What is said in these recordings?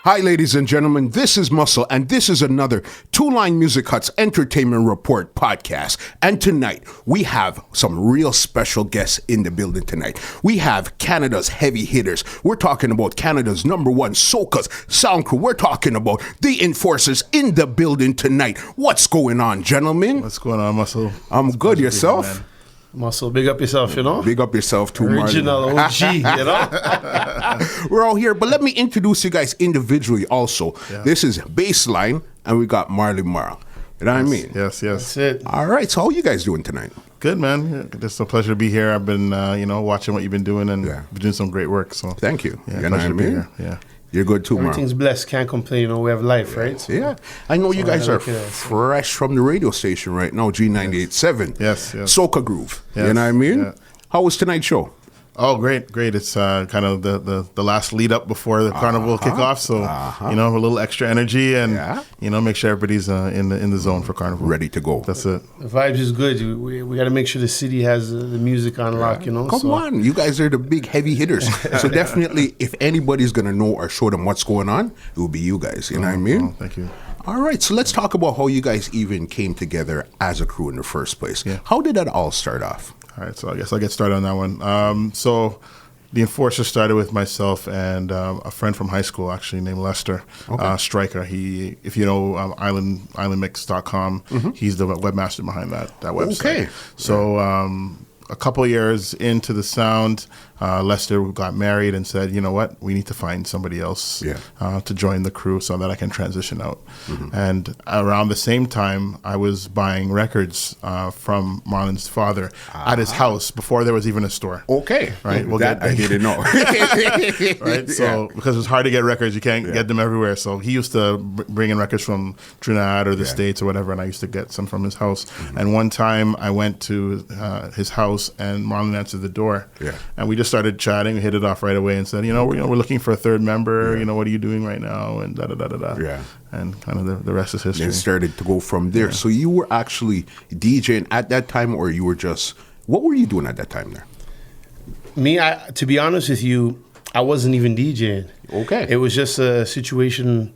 Hi, ladies and gentlemen, this is Muscle, and this is another Two Line Music Hut's Entertainment Report podcast. And tonight, we have some real special guests in the building tonight. We have Canada's heavy hitters. We're talking about Canada's number one Soca's Soundcrew. We're talking about the Enforcers in the building tonight. What's going on, gentlemen? What's going on, Muscle? I'm good. Yourself? Muscle, big up yourself, you know? Big up yourself too, Original OG, you know? We're all here, but let me introduce you guys individually also. Yeah. This is Bassline, and we got Marley Marl. You know what I mean? Yes. That's it. All right, so how you guys doing tonight? Good, man. It's a pleasure to be here. I've been, watching what you've been doing and been doing some great work. So thank you. Yeah, you know what I pleasure to be mean? here. Yeah. You're good too, Marl. Everything's blessed, can't complain, you know, we have life, right? So, Yeah. I know you guys I are look at it, so. fresh from the radio station right now, G98.7. Yes. Soca Groove. Yes, You know what I mean? yeah. How was tonight's show? Oh, great. It's kind of the last lead up before the Carnival kickoff. So, a little extra energy and, make sure everybody's in the zone for Carnival. Ready to go. That's it. The vibes is good. We got to make sure the city has the music on lock, you know? Come on. You guys are the big heavy hitters. So definitely, if anybody's going to know or show them what's going on, it will be you guys. You know what I mean? Oh, thank you. All right, so let's talk about how you guys even came together as a crew in the first place. Yeah. How did that all start off? All right, so I guess I'll get started on that one. So the Enforcer started with myself and a friend from high school, actually, named Lester, Striker. He, if you know islandmix.com, he's the webmaster behind that website. Okay. So a couple of years into the sound, Lester got married and said, you know what, we need to find somebody else to join the crew so that I can transition out. And around the same time, I was buying records from Marlon's father at his house before there was even a store. Okay. Right? That I didn't know. Right? So, because it's hard to get records, you can't get them everywhere. So he used to bring in records from Trinidad or the States or whatever, and I used to get some from his house. And one time I went to his house and Marlon answered the door. And we just started chatting. We hit it off right away and said, we're looking for a third member. What are you doing right now? And da-da-da-da-da. Yeah. And kind of the rest is history. It started to go from there. So you were actually DJing at that time, or you were just, what were you doing at that time there? Me, to be honest with you, I wasn't even DJing. Okay. It was just a situation,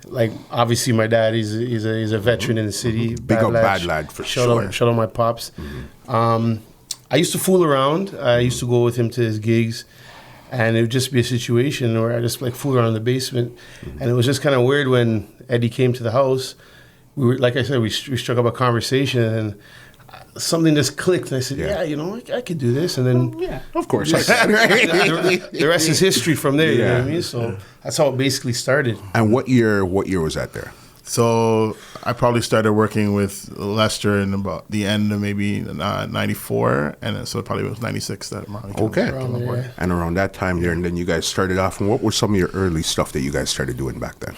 like, obviously my dad, he's a veteran in the city. Big up Bad Lad for sure. Shout out my pops. I used to fool around. I used to go with him to his gigs, and it would just be a situation where I just fool around in the basement. And it was just kind of weird when Eddie came to the house. We were, like I said, we struck up a conversation, and something just clicked. And I said, I could do this. And then, of course. the rest is history from there. You know what I mean? So that's how it basically started. And what year was that there? So I probably started working with Lester in about the end of maybe 94, and so it probably was 96 that Marley came on board. And around that time there, and then you guys started off, and what were some of your early stuff that you guys started doing back then?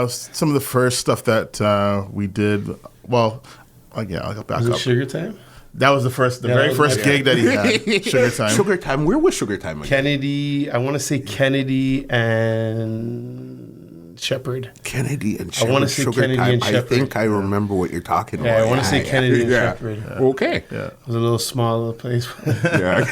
Some of the first stuff that we did, I'll back Was up. it Sugar Time? That was the very first gig that he had, Sugar Time. Sugar Time, where was Sugar Time again? Kennedy, I want to say Kennedy and Shepherd. Kennedy and Shepherd. I want to say Sugar Kennedy Time. and Shepherd. I think I remember what you're talking about. Yeah, I want to say Kennedy and Shepherd. Okay. Yeah. It was a little small little place. Yeah.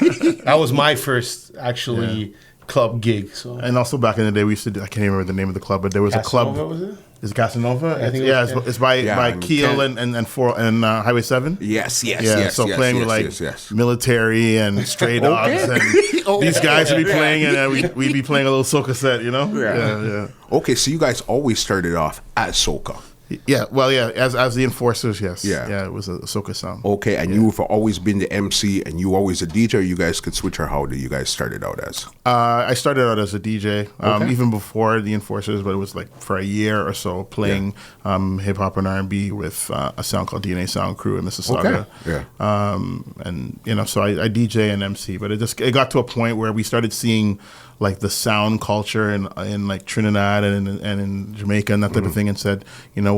That was my first actually club gig. So. And also back in the day, we used to do, I can't even remember the name of the club, but there was Casanova, a club. was it? Is it Casanova? I think it's by Keel and Highway 7. Yes. So playing with Military and Stray Dogs, and these guys would be playing, and we'd be playing a little soca set, Yeah. Okay, so you guys always started off as soca. Yeah, as the Enforcers, yes. Yeah. It was a soca sound. Okay, and you've always been the MC, and you always a DJ, or you guys could switch, or how do you guys started out as? I started out as a DJ, even before the Enforcers, but it was for a year or so playing hip-hop and R&B with a sound called DNA Soundcrew in Mississauga. Okay. And, so I DJ and MC, but it got to a point where we started seeing the sound culture in Trinidad and in Jamaica and that type of thing, and said,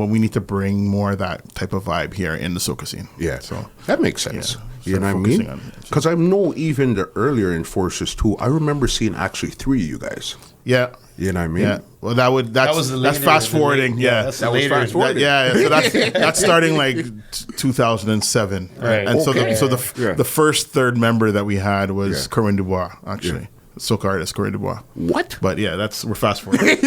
we need to bring more of that type of vibe here in the soca scene. Yeah, so that makes sense. You know what I mean? Because I know even the earlier Enforcers too. I remember seeing actually 3 of you guys. Yeah. You know what I mean? Yeah. Well, that's fast forwarding. That's fast forwarding. So that's starting 2007. Right. And so the first third member that we had was Kerwin DuBois, actually. soca artist Kerwin DuBois. What? But yeah, we're fast forward. Wait,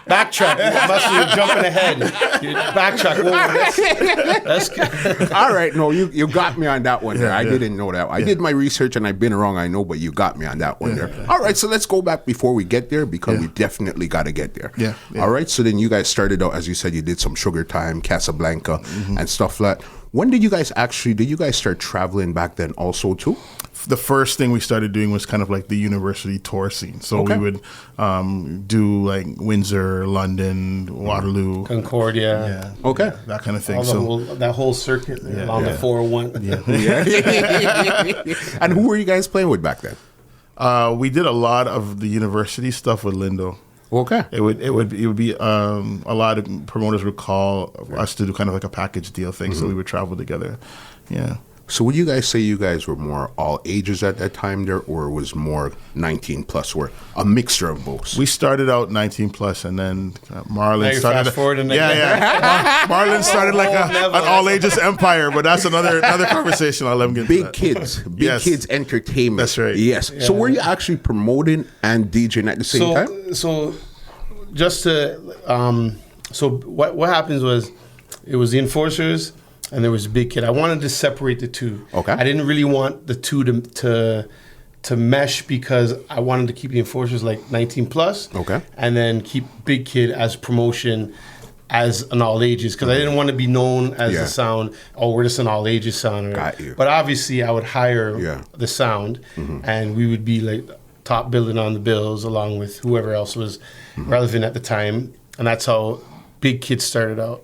backtrack. You must be jumping ahead. Backtrack. Whoa, that's good. All right, no, you got me on that one there. I yeah. didn't know that. I did my research and I've been wrong, I know, but you got me on that one there. All right, so let's go back before we get there because we definitely got to get there. Yeah. All right, so then you guys started out, as you said, you did some Sugar Time, Casablanca, and stuff like that. When did you guys start traveling back then also too? The first thing we started doing was kind of like the university tour scene. So we would do like Windsor, London, Waterloo, Concordia. Okay. that kind of thing. That whole circuit along the 401. And who were you guys playing with back then? We did a lot of the university stuff with Lindo. Okay. It would be a lot of promoters would call us to do kind of like a package deal thing, so we would travel together. Yeah. So would you guys say you guys were more all ages at that time there, or was more 19 plus, or a mixture of both? We started out 19 plus, and then Marlon started. Fast forward and Marlon started like an all ages empire, but that's another conversation. I'll let him get Big into that. kids, kids entertainment. That's right. Yes. Yeah. So were you actually promoting and DJing at the same time? So just to so what happens was it was the Enforcers. And there was Big Kid. I wanted to separate the two. Okay. I didn't really want the two to mesh because I wanted to keep the Enforcers like 19 plus. Okay. And then keep Big Kid as promotion as an all ages because I didn't want to be known as the sound. Oh, we're just an all ages sound. Got you. But obviously, I would hire the sound, and we would be like top billing on the bills along with whoever else was relevant at the time, and that's how Big Kid started out.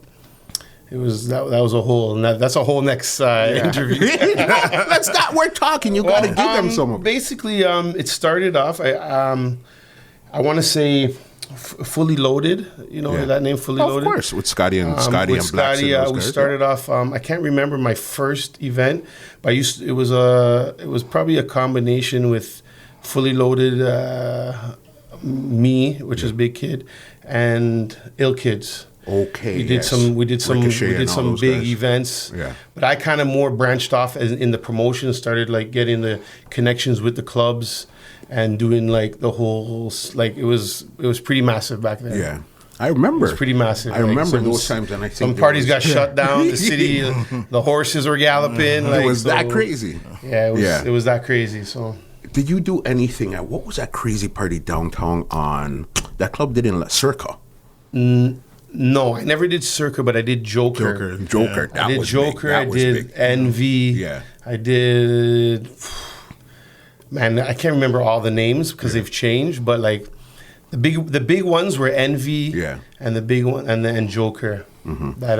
It was that was a whole, and that's a whole next interview. Let's not. We're talking. You got to give them some of it. Basically, it started off. I want to say Fully Loaded. You know that name, Fully Loaded. Of course, with Scotty and Black. We started off. I can't remember my first event, but it was probably a combination with Fully Loaded, me, which is Big Kid, and Ill Kids. Okay. We did some big events. Yeah. But I kind of more branched off in the promotion, started like getting the connections with the clubs and doing like the whole like it was pretty massive back then. Yeah. I remember. It was pretty massive. I remember those times, and I think some parties got shut down. The city, the horses were galloping. It was that crazy. Yeah, it was that crazy. So. Did you do anything at what was that crazy party downtown on that club did in Circa? No, I never did Circa, but I did Joker. Joker. I did Joker. I did Envy. Yeah. I did. Man, I can't remember all the names because they've changed. But like, the big ones were Envy. Yeah. And the big one and Joker that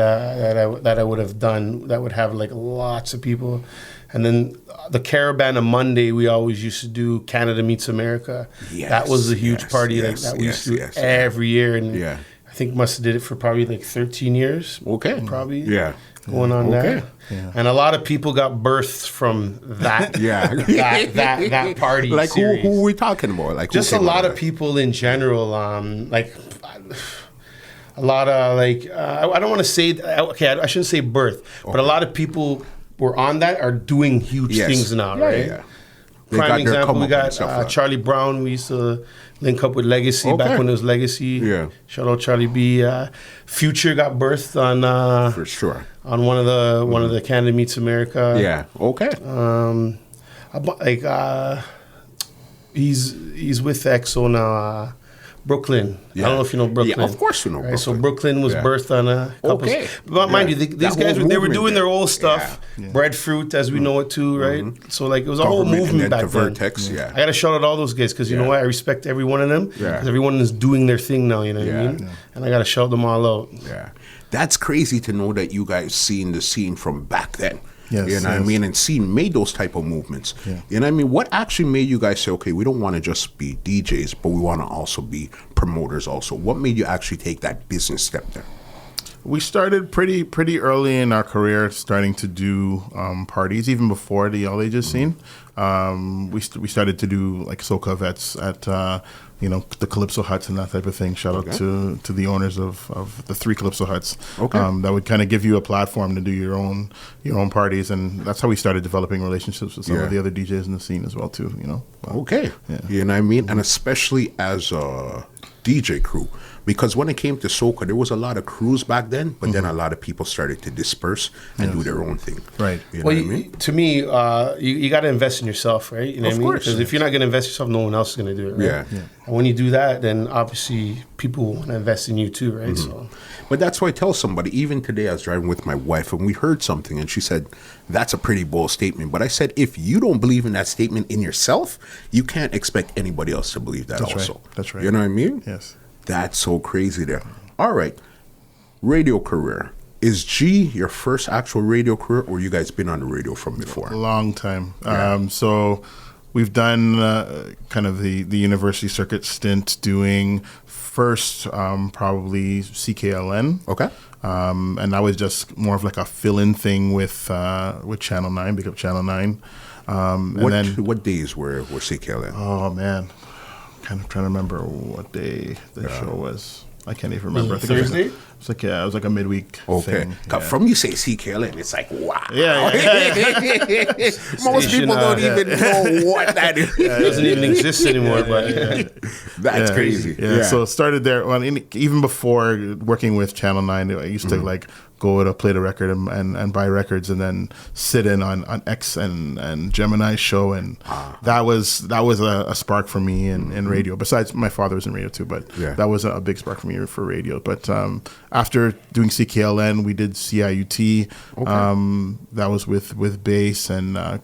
I would have done that would have like lots of people, and then the Caravan on Monday we always used to do Canada Meets America. Yes, that was a huge party like that we used to do every year and I think must have did it for probably like 13 years. Okay. Probably. Yeah. Going on there. Yeah. And a lot of people got birthed from that that party. Like series. who are we talking about? Like just a lot of people in general. Like a lot of like I don't want to say I shouldn't say birth, but a lot of people were on that are doing huge things now, right? Yeah. Prime example, we got Charlie Brown. We used to link up with Legacy back when it was Legacy. Yeah. Shout out Charlie B. Future got birthed on for sure on one of the Canada Meets America. Yeah. Okay. He's with EXO now. Brooklyn. Yeah. I don't know if you know Brooklyn. Yeah, of course you know Brooklyn. So Brooklyn was birthed on a couple. Okay. But mind you, these guys they were doing their old stuff. Yeah. Breadfruit, as we know it too, right? So like it was a whole movement back then. Vertex, I got to shout out all those guys because you know what? I respect every one of them. Yeah. Because everyone is doing their thing now, you know what I mean? Yeah. And I got to shout them all out. Yeah. That's crazy to know that you guys seen the scene from back then. Yes, you know what I mean? And made those type of movements. Yeah. You know what I mean? What actually made you guys say, okay, we don't want to just be DJs, but we want to also be promoters also? What made you actually take that business step there? We started pretty early in our career, starting to do parties, even before the all ages scene. We started to do like soca vets at the Calypso huts and that type of thing. Shout out to the owners of the 3 Calypso huts. That would kind of give you a platform to do your own parties, and that's how we started developing relationships with some of the other DJs in the scene as well too. You know. You know what I mean, and especially as a DJ crew. Because when it came to soca, there was a lot of crews back then, but then a lot of people started to disperse and do their own thing. Right. You know what I mean? To me, you got to invest in yourself, right? You know of course. Because if you're not going to invest in yourself, no one else is going to do it, right? Yeah. And when you do that, then obviously people want to invest in you too, right? So, But that's why I tell somebody, even today I was driving with my wife and we heard something and she said, that's a pretty bold statement. But I said, if you don't believe in that statement in yourself, you can't expect anybody else to believe that also. Right. That's right. You know what I mean? Yes. That's so crazy there. All right. Radio career. Is G your first actual radio career, or you guys been on the radio from before? A long time. So we've done kind of the university circuit stint doing first probably CKLN. Okay. And that was just more of like a fill-in thing with Channel 9, Big Up Channel 9. What days were CKLN? Oh, man. Kind of trying to remember what day the show was. I can't even remember. I think Thursday? It was like a midweek thing. From you say CKLN, it's like, wow. Yeah. Most people don't even know what that is. it doesn't even exist anymore, but That's crazy. Yeah. So it started there. Well, even before working with Channel 9, I used to like go to play the record and buy records and then sit in on X and Gemini's show, and that was a spark for me in radio. Besides, my father was in radio too, but that was a big spark for me for radio. But after doing CKLN, we did CIUT. That was with bass, and I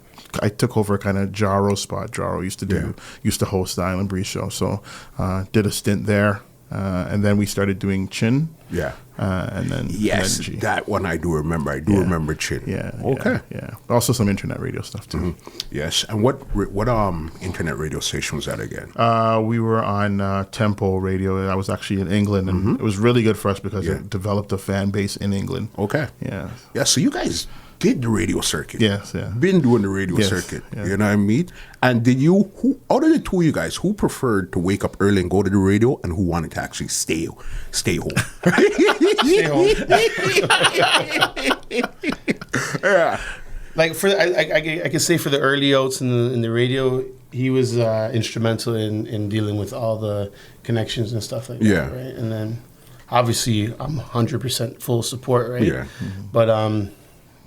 took over kind of Jaro's spot. Jaro used to host the Island Breeze show, so did a stint there. And then we started doing Chin. Yeah. And then G. That one I do remember. I do remember Chin. Yeah. Okay. Yeah. Also some internet radio stuff too. Yes. And what internet radio station was that again? We were on Tempo Radio. I was actually in England, and it was really good for us because it developed a fan base in England. Okay. Yeah. Yeah. So you guys did the radio circuit. Yes, yeah. Been doing the radio circuit. Yeah. You know what I mean? And did you, out of the two of you guys, who preferred to wake up early and go to the radio, and who wanted to actually stay home? Stay home. Yeah. Like I could say for the early outs in the radio, he was instrumental in dealing with all the connections and stuff like that, right? And then obviously I'm 100% full support, right? Yeah. But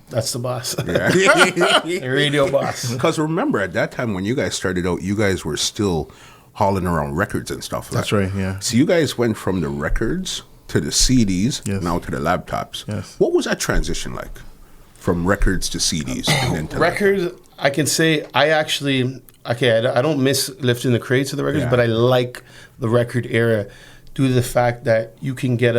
that's the boss. The radio boss. Because remember, at that time when you guys started out, you guys were still hauling around records and stuff. That's right, yeah. So you guys went from the records to the CDs, now to the laptops. Yes. What was that transition like? From records to CDs and then to records, I can say I don't miss lifting the crates of the records, but I like the record era due to the fact that you get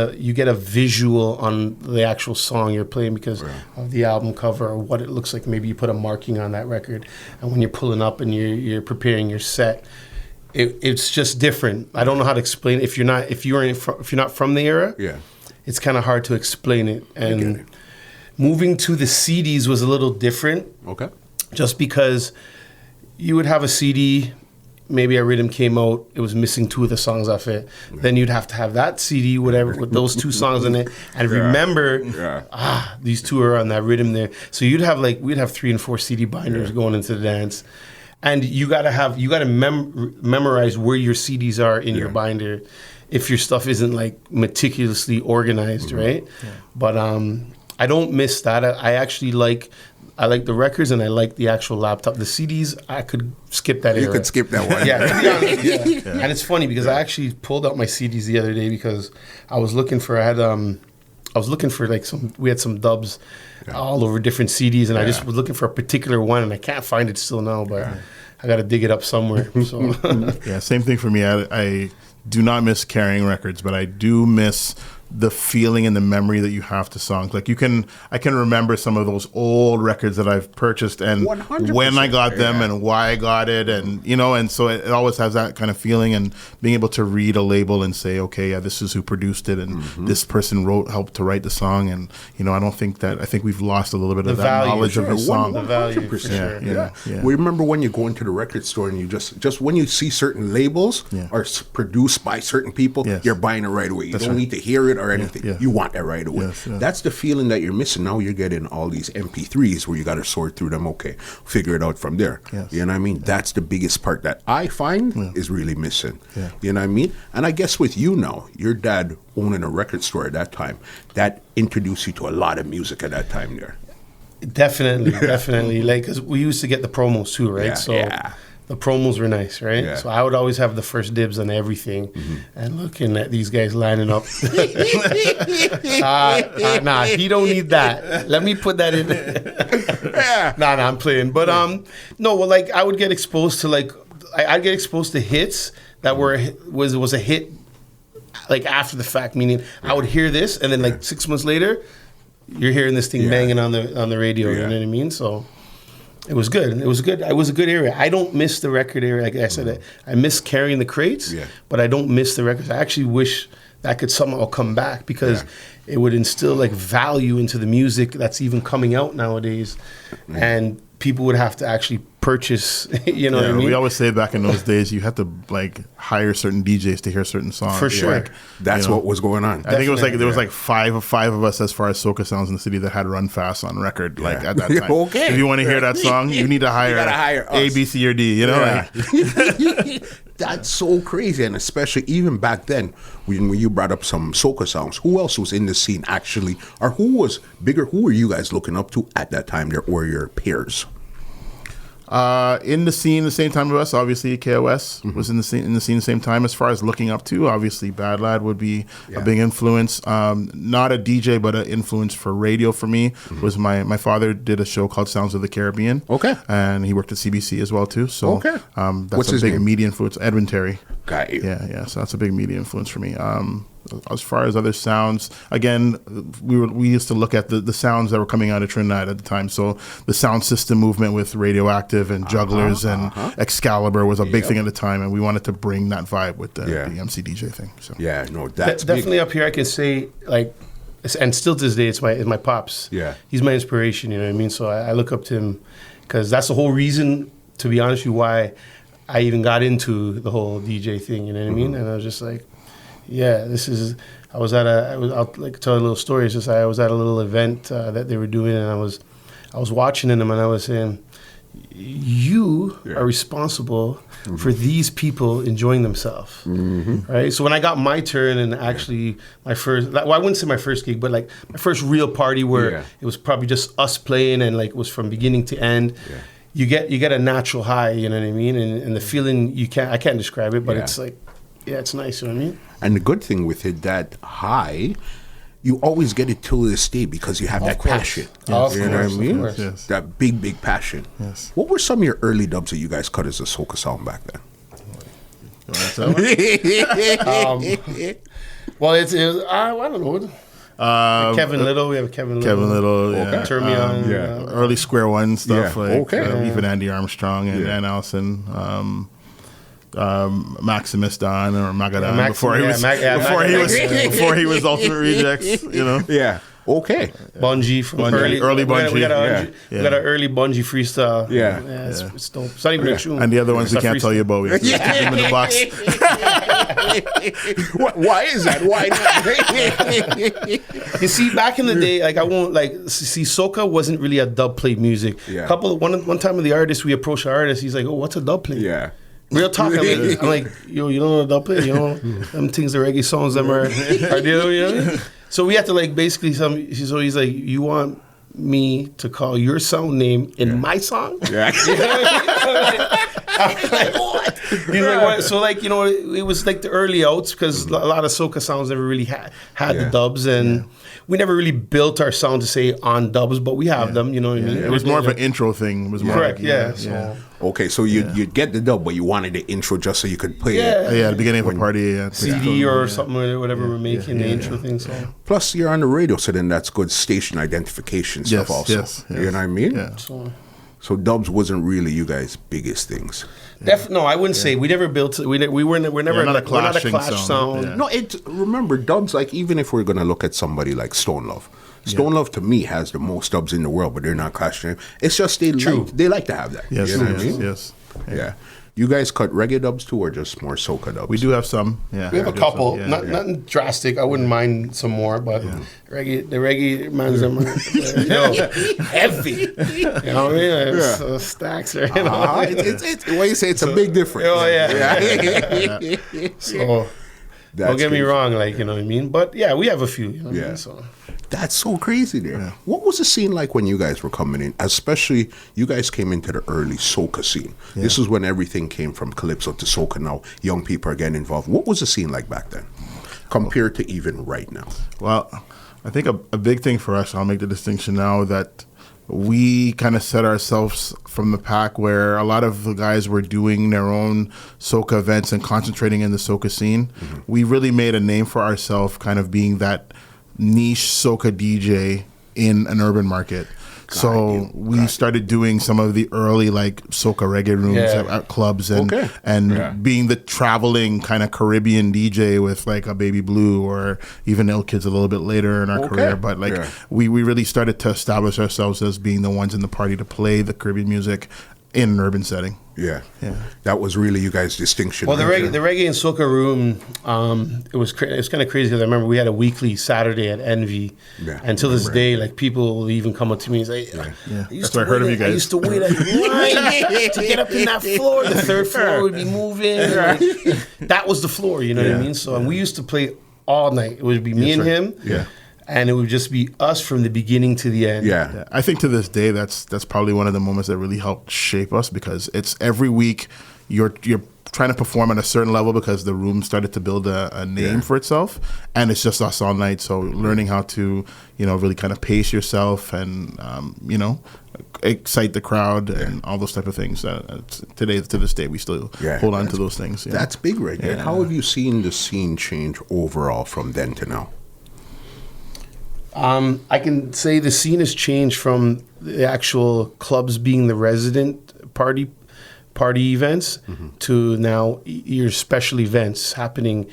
a visual on the actual song you're playing because of the album cover or what it looks like. Maybe you put a marking on that record, and when you're pulling up and you're preparing your set, it's just different. I don't know how to explain it. If you're not from the era, it's kind of hard to explain it. And moving to the CDs was a little different. Okay. Just because you would have a CD. Maybe a rhythm came out, it was missing 2 of the songs off it. Then you'd have to have that CD, whatever, with those 2 songs in it, and remember, these 2 are on that rhythm there. So we'd have 3 and 4 CD binders going into the dance, and you gotta memorize where your CDs are in your binder, if your stuff isn't like meticulously organized, right? Yeah. But I don't miss that. I actually like the records, and I like the actual laptop. The CDs, I could skip that era. You could skip that one. Yeah, to be honest, And it's funny because I actually pulled out my CDs the other day because I was looking for like we had some dubs all over different CDs, and I just was looking for a particular one, and I can't find it still now, but I got to dig it up somewhere. So same thing for me. I do not miss carrying records, but I do miss the feeling and the memory that you have to songs. Like I can remember some of those old records that I've purchased and 100%, when I got them and why I got it, and and so it always has that kind of feeling, and being able to read a label and say, okay, yeah, this is who produced it, and this person helped to write the song, and I think we've lost a little bit of that value, knowledge of the song. The value, for sure. Yeah. We remember when you go into the record store and you just when you see certain labels are produced by certain people, you're buying it right away. You don't need to hear it or anything. You want it right away. That's the feeling that you're missing. Now you're getting all these MP3s where you got to sort through them. Okay, figure it out from there. You know what I mean? That's the biggest part that I find is really missing. You know what I mean? And I guess with you now, your dad owning a record store at that time, that introduced you to a lot of music at that time there. Definitely. Like, 'cause we used to get the promos too, right? The promos were nice, right? Yeah. So I would always have the first dibs on everything, and looking at these guys lining up. Nah, he don't need that. Let me put that in. Nah, I'm playing. But no, well, like I would get exposed to I'd get exposed to hits that was a hit, like after the fact. Meaning, I would hear this, and then like 6 months later, you're hearing this thing banging on the radio. You know what I mean? So. It was good. It was a good area. I don't miss the record area. Like I said, I miss carrying the crates, but I don't miss the records. I actually wish that could somehow come back, because it would instill like value into the music that's even coming out nowadays, and people would have to actually purchase. You know what I mean? We always say back in those days, you had to like hire certain DJs to hear certain songs. For sure, like, that's what was going on. I think it was like there was like five of us as far as soca sounds in the city that had Run Fast on record. Like at that time, if you want to hear that song, you need to hire A, B, C, or D. You know, like, that's so crazy. And especially even back then, when you brought up some soca songs, who else was in the scene actually, or who was bigger? Who were you guys looking up to at that time? There or your peers? In the scene, the same time as us, obviously KOS was in the scene the same time. As far as looking up to, obviously Bad Lad would be a big influence. Not a DJ, but an influence for radio for me was my father did a show called Sounds of the Caribbean. Okay, and he worked at CBC as well too. So that's what's a his big name? media influence. Edwin Terry. Got you. Yeah. So that's a big media influence for me. As far as other sounds, again, we used to look at the sounds that were coming out of Trinidad at the time. So the sound system movement with Radioactive and Jugglers and Excalibur was a big thing at the time, and we wanted to bring that vibe with the MC DJ thing. So that's definitely big. up here. I can say like, and still to this day, it's my pops. Yeah, he's my inspiration. You know what I mean? So I look up to him, because that's the whole reason, to be honest with you, why I even got into the whole DJ thing. You know what I mean? And I was just like, I'll like tell a little story. It's just I was at a little event that they were doing, and I was watching them, and I was saying, you are responsible for these people enjoying themselves, right? So when I got my turn, and actually my first, I wouldn't say my first gig, but like my first real party where it was probably just us playing, and like it was from beginning to end. You get a natural high, you know what I mean, and the feeling I can't describe it, but it's like, it's nice, you know what I mean. And the good thing with it, that high, you always get it till this day because you have that passion. Yes. You know what I mean? Yes. That big passion. Yes. What were some of your early dubs that you guys cut as a soca song back then? Well, it was I don't know. Kevin Little, we have Kevin Little. Turn Me On. Early Square One stuff like even Andy Armstrong and Dan Allison. Maximus Don or Magadan before he was Ultimate Rejects, you know. Yeah. Okay. Bungie from early Bungie. We got an early Bungie freestyle. It's dope. It's not even a tune. And the other ones we can't tell you about. We have to keep them in the box. Why is that? Why not? You see, back in the day, like soca wasn't really a dub plate music. One time with the artist, we approached the artist. He's like, "Oh, what's a dub plate?" Yeah. Real talk. I'm like, yo, you don't know what dub plate? You know, them things, the reggae songs, them are you know? So we had to like basically so he's like, you want me to call your sound name in my song? Yeah. You know what I mean? I'm like, what? He's like, what? So like, you know, it was like the early outs because a lot of soca sounds never really had the dubs, and we never really built our sound to say on dubs, but we have them. You know what I mean? It was more of an intro thing. It was more correct. like, So. Okay, so you'd get the dub, but you wanted the intro just so you could play it. at the beginning of a party, CD or something, or whatever we're making, the intro thing. So. Plus, you're on the radio, so then that's good station identification stuff also. Yes. You know what I mean? Yeah. So dubs wasn't really you guys' biggest things. No, I wouldn't say we never built. We're never not a we're not a clashing clash sound. Yeah. No, remember dubs, like even if we're gonna look at somebody like Stone Love. Stone Love to me has the most dubs in the world, but they're not clashing. It's just they like to have that. Yes, you know what I mean? yes. Yeah. You guys cut reggae dubs too, or just more soca dubs? We do have some. Yeah, We have a couple, some, nothing drastic. I wouldn't mind some more, but the reggae man's heavy. You know what I mean? It's, stacks, right? You know? It's why you say it's a big difference. Oh yeah. So don't get me wrong, like you know what I mean. But yeah, we have a few. You know what I mean? So. That's so crazy there. Yeah. What was the scene like when you guys were coming in? Especially, you guys came into the early soca scene. Yeah. This is when everything came from calypso to soca. Now, young people are getting involved. What was the scene like back then compared to even right now? Well, I think a big thing for us, I'll make the distinction now, that we kind of set ourselves from the pack where a lot of the guys were doing their own soca events and concentrating in the soca scene. Mm-hmm. We really made a name for ourselves kind of being that niche soca DJ in an urban market. So we started doing some of the early like soca reggae rooms at clubs and being the traveling kind of Caribbean DJ with like a Baby Blue or even Ill Kids a little bit later in our career. But like we really started to establish ourselves as being the ones in the party to play the Caribbean music in an urban setting. Yeah. That was really you guys' distinction. Well, the reggae and soca room, it was kind of crazy because I remember we had a weekly Saturday at Envy, and till this day, like people will even come up to me and say, "That's what I heard of you guys." I used to wait like line to get up in that floor. The third floor would be moving. Like, that was the floor, you know what I mean? So and we used to play all night. It would be me and him. Yeah. And it would just be us from the beginning to the end. Yeah. I think to this day, that's probably one of the moments that really helped shape us because it's every week you're trying to perform at a certain level because the room started to build a name for itself, and it's just us all night. So learning how to really kind of pace yourself and excite the crowd and all those type of things. To this day, we still hold on to those things. That's big, right there. How have you seen the scene change overall from then to now? I can say the scene has changed from the actual clubs being the resident party events to now your special events happening,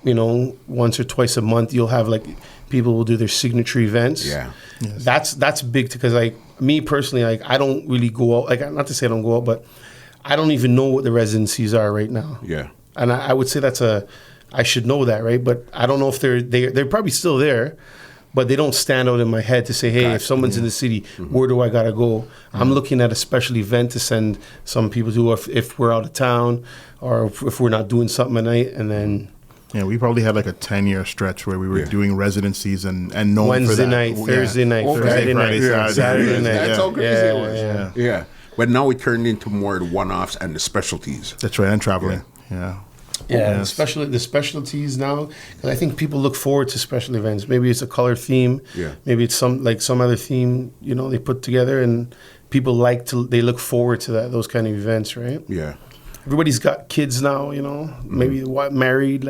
once or twice a month. You'll have like people will do their signature events. Yeah. Yes. That's big because like me personally, like I don't really go out, like not to say I don't go out, but I don't even know what the residencies are right now. Yeah. And I would say I should know that, right? But I don't know if they're probably still there. But they don't stand out in my head to say, hey, if someone's in the city, where do I got to go? I'm looking at a special event to send some people to if we're out of town or if we're not doing something at night. And then... Yeah, we probably had like a 10-year stretch where we were doing residencies and known Wednesday for that. night, Thursday night, Friday night, Saturday night. That's how crazy it was. Yeah. But now it turned into more the one-offs and the specialties. That's right, and traveling. Yeah, the specialties now, because I think people look forward to special events. Maybe it's a color theme. Yeah. Maybe it's some other theme, they put together, and people they look forward to those kind of events, right? Yeah. Everybody's got kids now, maybe married,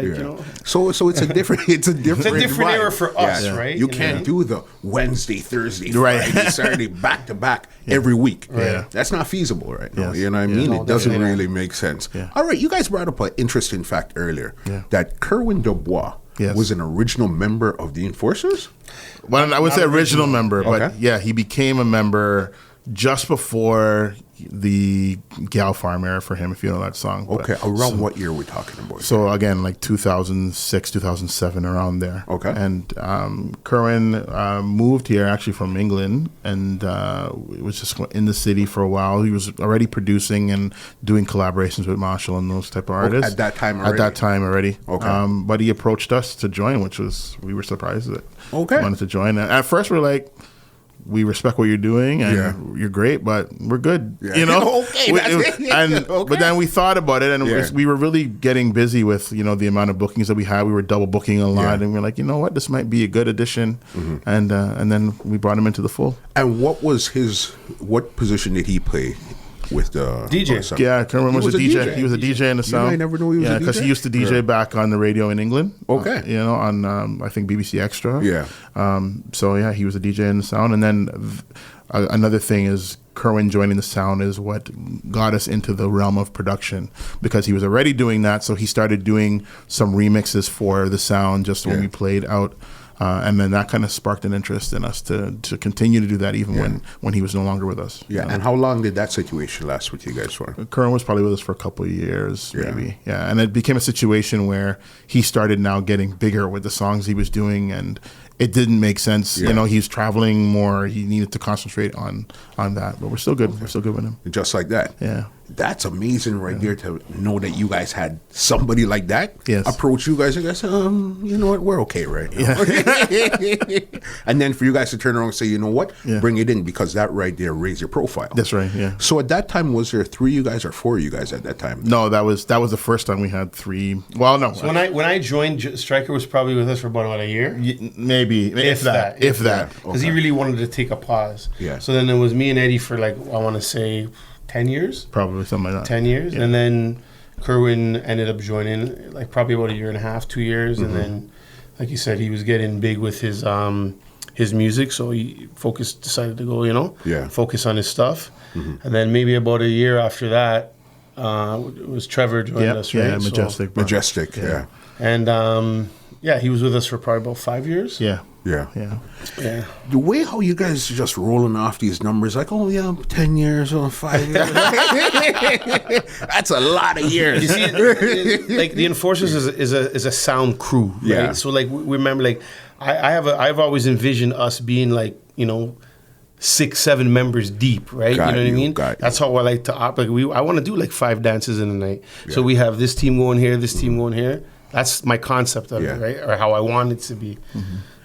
So it's a different it's a different era for us, right? You can't do the Wednesday, Thursday, Friday, Saturday back to back every week. Right. That's not feasible right now. You know what I mean? No, it doesn't really make sense. Yeah. All right, you guys brought up an interesting fact earlier that Kerwin DuBois was an original member of the Enforcers? Well, I would say original member, but he became a member just before the Gal Farm era for him, if you know that song. Okay, around what year are we talking about? So again, like 2006, 2007, around there. Okay. And Kerwin moved here actually from England and was just in the city for a while. He was already producing and doing collaborations with Machel and those type of artists. At that time already? Okay. But he approached us to join, we were surprised that he wanted to join. At first, we're like, we respect what you're doing and you're great, but we're good. Yeah. You know, Okay, but then we thought about it, and Yeah. we were really getting busy with the amount of bookings that we had. We were double booking a lot, and we were like, you know what, this might be a good addition, and then we brought him into the fold. And what position did he play with the DJ? Yeah, Kerwin was a DJ. He was a DJ in the Sound. I never knew he was a DJ? because he used to DJ back on the radio in England. Okay. On I think BBC Extra. Yeah. So yeah, he was a DJ in the Sound, and then another thing is Kerwin joining the Sound is what got us into the realm of production, because he was already doing that. So he started doing some remixes for the Sound just when we played out. And then that kind of sparked an interest in us to continue to do that even when he was no longer with us. Yeah, and how long did that situation last with you guys for? Kerwin was probably with us for a couple of years, maybe. Yeah, and it became a situation where he started now getting bigger with the songs he was doing, and it didn't make sense. Yeah. He was traveling more. He needed to concentrate on that. But we're still good. Okay. We're still good with him. Just like that. Yeah. That's amazing right there to know that you guys had somebody like that approach you guys and guys, you know what, we're okay right now. Yeah. And then for you guys to turn around and say, you know what, bring it in, because that right there raised your profile. That's right, yeah. So at that time, was there 3 you guys or 4 you guys at that time? No, that was the first time we had 3. Well, no. So when I joined, Stryker was probably with us for about a year? Maybe. If that. Because he really wanted to take a pause. Yeah. So then it was me and Eddie for I want to say 10 years? Probably something like that. 10 years. Yeah. And then Kerwin ended up joining probably about a year and a half, 2 years. And then, like you said, he was getting big with his music. So he decided to go, focus on his stuff. And then maybe about a year after that, it was Trevor joined us, right? Yeah, Majestic. Yeah. And, he was with us for probably about 5 years. Yeah. The way how you guys are just rolling off these numbers, 10 years or 5 years. That's a lot of years. You see, the Enforcers is a sound crew, right? Yeah. So we remember, I've always envisioned us being 6-7 members deep, right? Got you know what I mean? Got That's how I like to operate. I want to do 5 dances in a night. Yeah. So we have this team going here, this team going here. That's my concept of it, right? Or how I want it to be.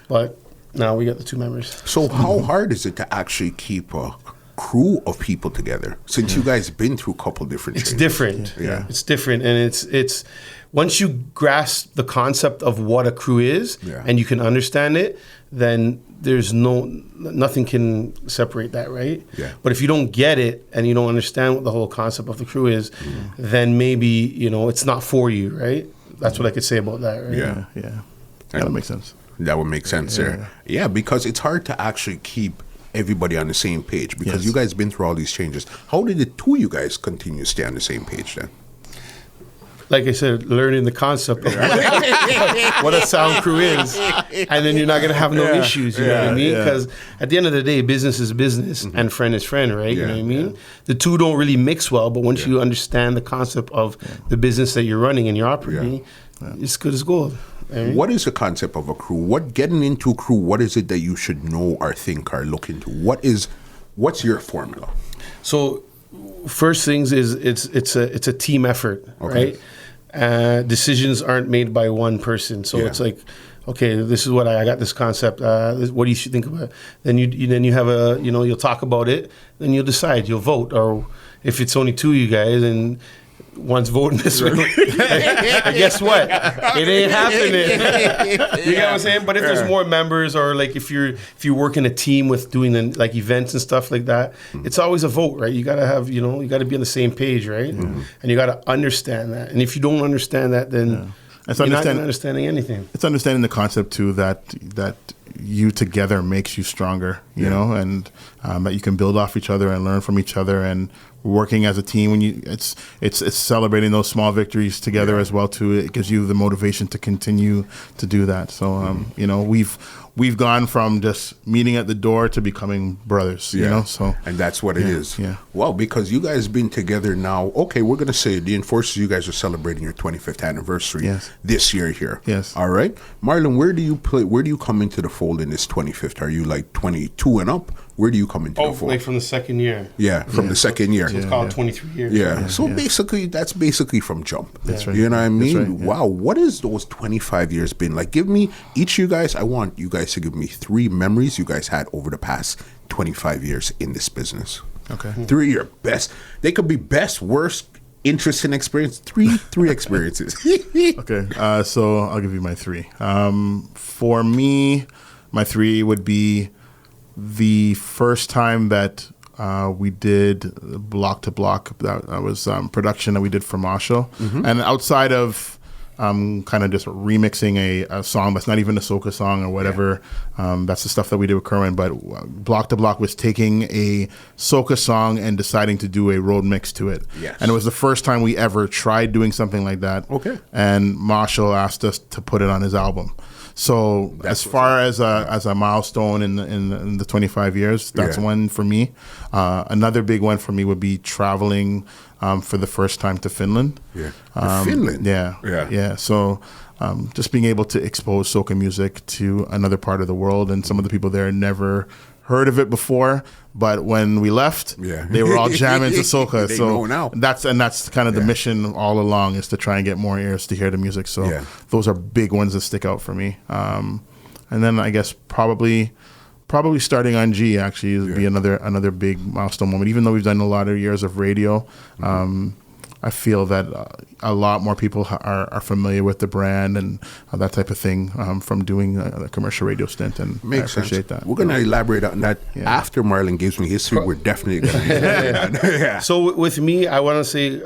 But now we got the 2 members. So how hard is it to actually keep a crew of people together, since you guys been through a couple different changes? It's different. Yeah. It's different. And it's once you grasp the concept of what a crew is and you can understand it, then there's nothing can separate that, right? Yeah. But if you don't get it and you don't understand what the whole concept of the crew is, then maybe, it's not for you, right? That's what I could say about that, right? Yeah. That makes sense. That would make sense there. Yeah, because it's hard to actually keep everybody on the same page, because you guys been through all these changes. How did the 2 of you guys continue to stay on the same page then? Like I said, learning the concept of what a sound crew is, and then you're not going to have no issues, you know what I mean? Because at the end of the day, business is business and friend is friend, right? You know what I mean? The 2 don't really mix well, but once you understand the concept of the business that you're running and you're operating, it's good as gold. Right? What is the concept of a crew? Getting into a crew, what is it that you should know or think or look into? What's your formula? So first things is it's a team effort, right? Decisions aren't made by one person. So it's okay, this is what I got this concept. What do you think about it? Then you have you'll talk about it, then you'll decide, you'll vote. Or if it's only 2 of you guys and one's voting this way, guess what? It ain't happening. You get what I'm saying? But if there's more members, or if you work in a team with doing events and stuff like that, it's always a vote, right? You gotta have you gotta be on the same page, right? And you gotta understand that. And if you don't understand that, then you're not understanding anything. It's understanding the concept too, that you together makes you stronger, you know, and that you can build off each other and learn from each other, and working as a team. When it's celebrating those small victories together as well too. It gives you the motivation to continue to do that. So we've gone from just meeting at the door to becoming brothers, you know. So and that's what it is. Yeah. Well, because you guys been together now. Okay, we're gonna say the Enforcers. You guys are celebrating your 25th anniversary this year here. Yes. All right, Marlon. Where do you play? Where do you come into the fold in this 25th? Are you 22 and up? Where do you come into the fold? From the second year. Yeah, from the second year. So it's called 23 years. Yeah. So basically, that's basically from jump. That's right. You know what I mean? Right, yeah. Wow. What has those 25 years been like? Give me, each of you guys, I want you guys to give me 3 memories you guys had over the past 25 years in this business. Okay. 3 your best. They could be best, worst, interesting experience. Three experiences. Okay. So I'll give you my 3. For me, my 3 would be the first time that we did block to block. That was production that we did for Machel. And outside of kind of just remixing a song that's not even a soca song or whatever, that's the stuff that we did with Kerwin. But block to block was taking a soca song and deciding to do a road mix to it. Yes. And it was the first time we ever tried doing something like that. Okay. And Machel asked us to put it on his album. So as far as a milestone in the 25 years, that's one for me. Another big one for me would be traveling for the first time to Finland. Yeah, Finland. Yeah. So just being able to expose soca music to another part of the world, and some of the people there never heard of it before, but when we left, they were all jamming to soca. They so know now. that's kind of the mission all along, is to try and get more ears to hear the music. So those are big ones that stick out for me. And then I guess probably starting on G actually would be another big milestone moment. Even though we've done a lot of years of radio, I feel that a lot more people are familiar with the brand and that type of thing from doing a commercial radio stint, and I appreciate that. We're going to elaborate on that after Marlon gives me history. We're definitely going to do that. So with me, I want to say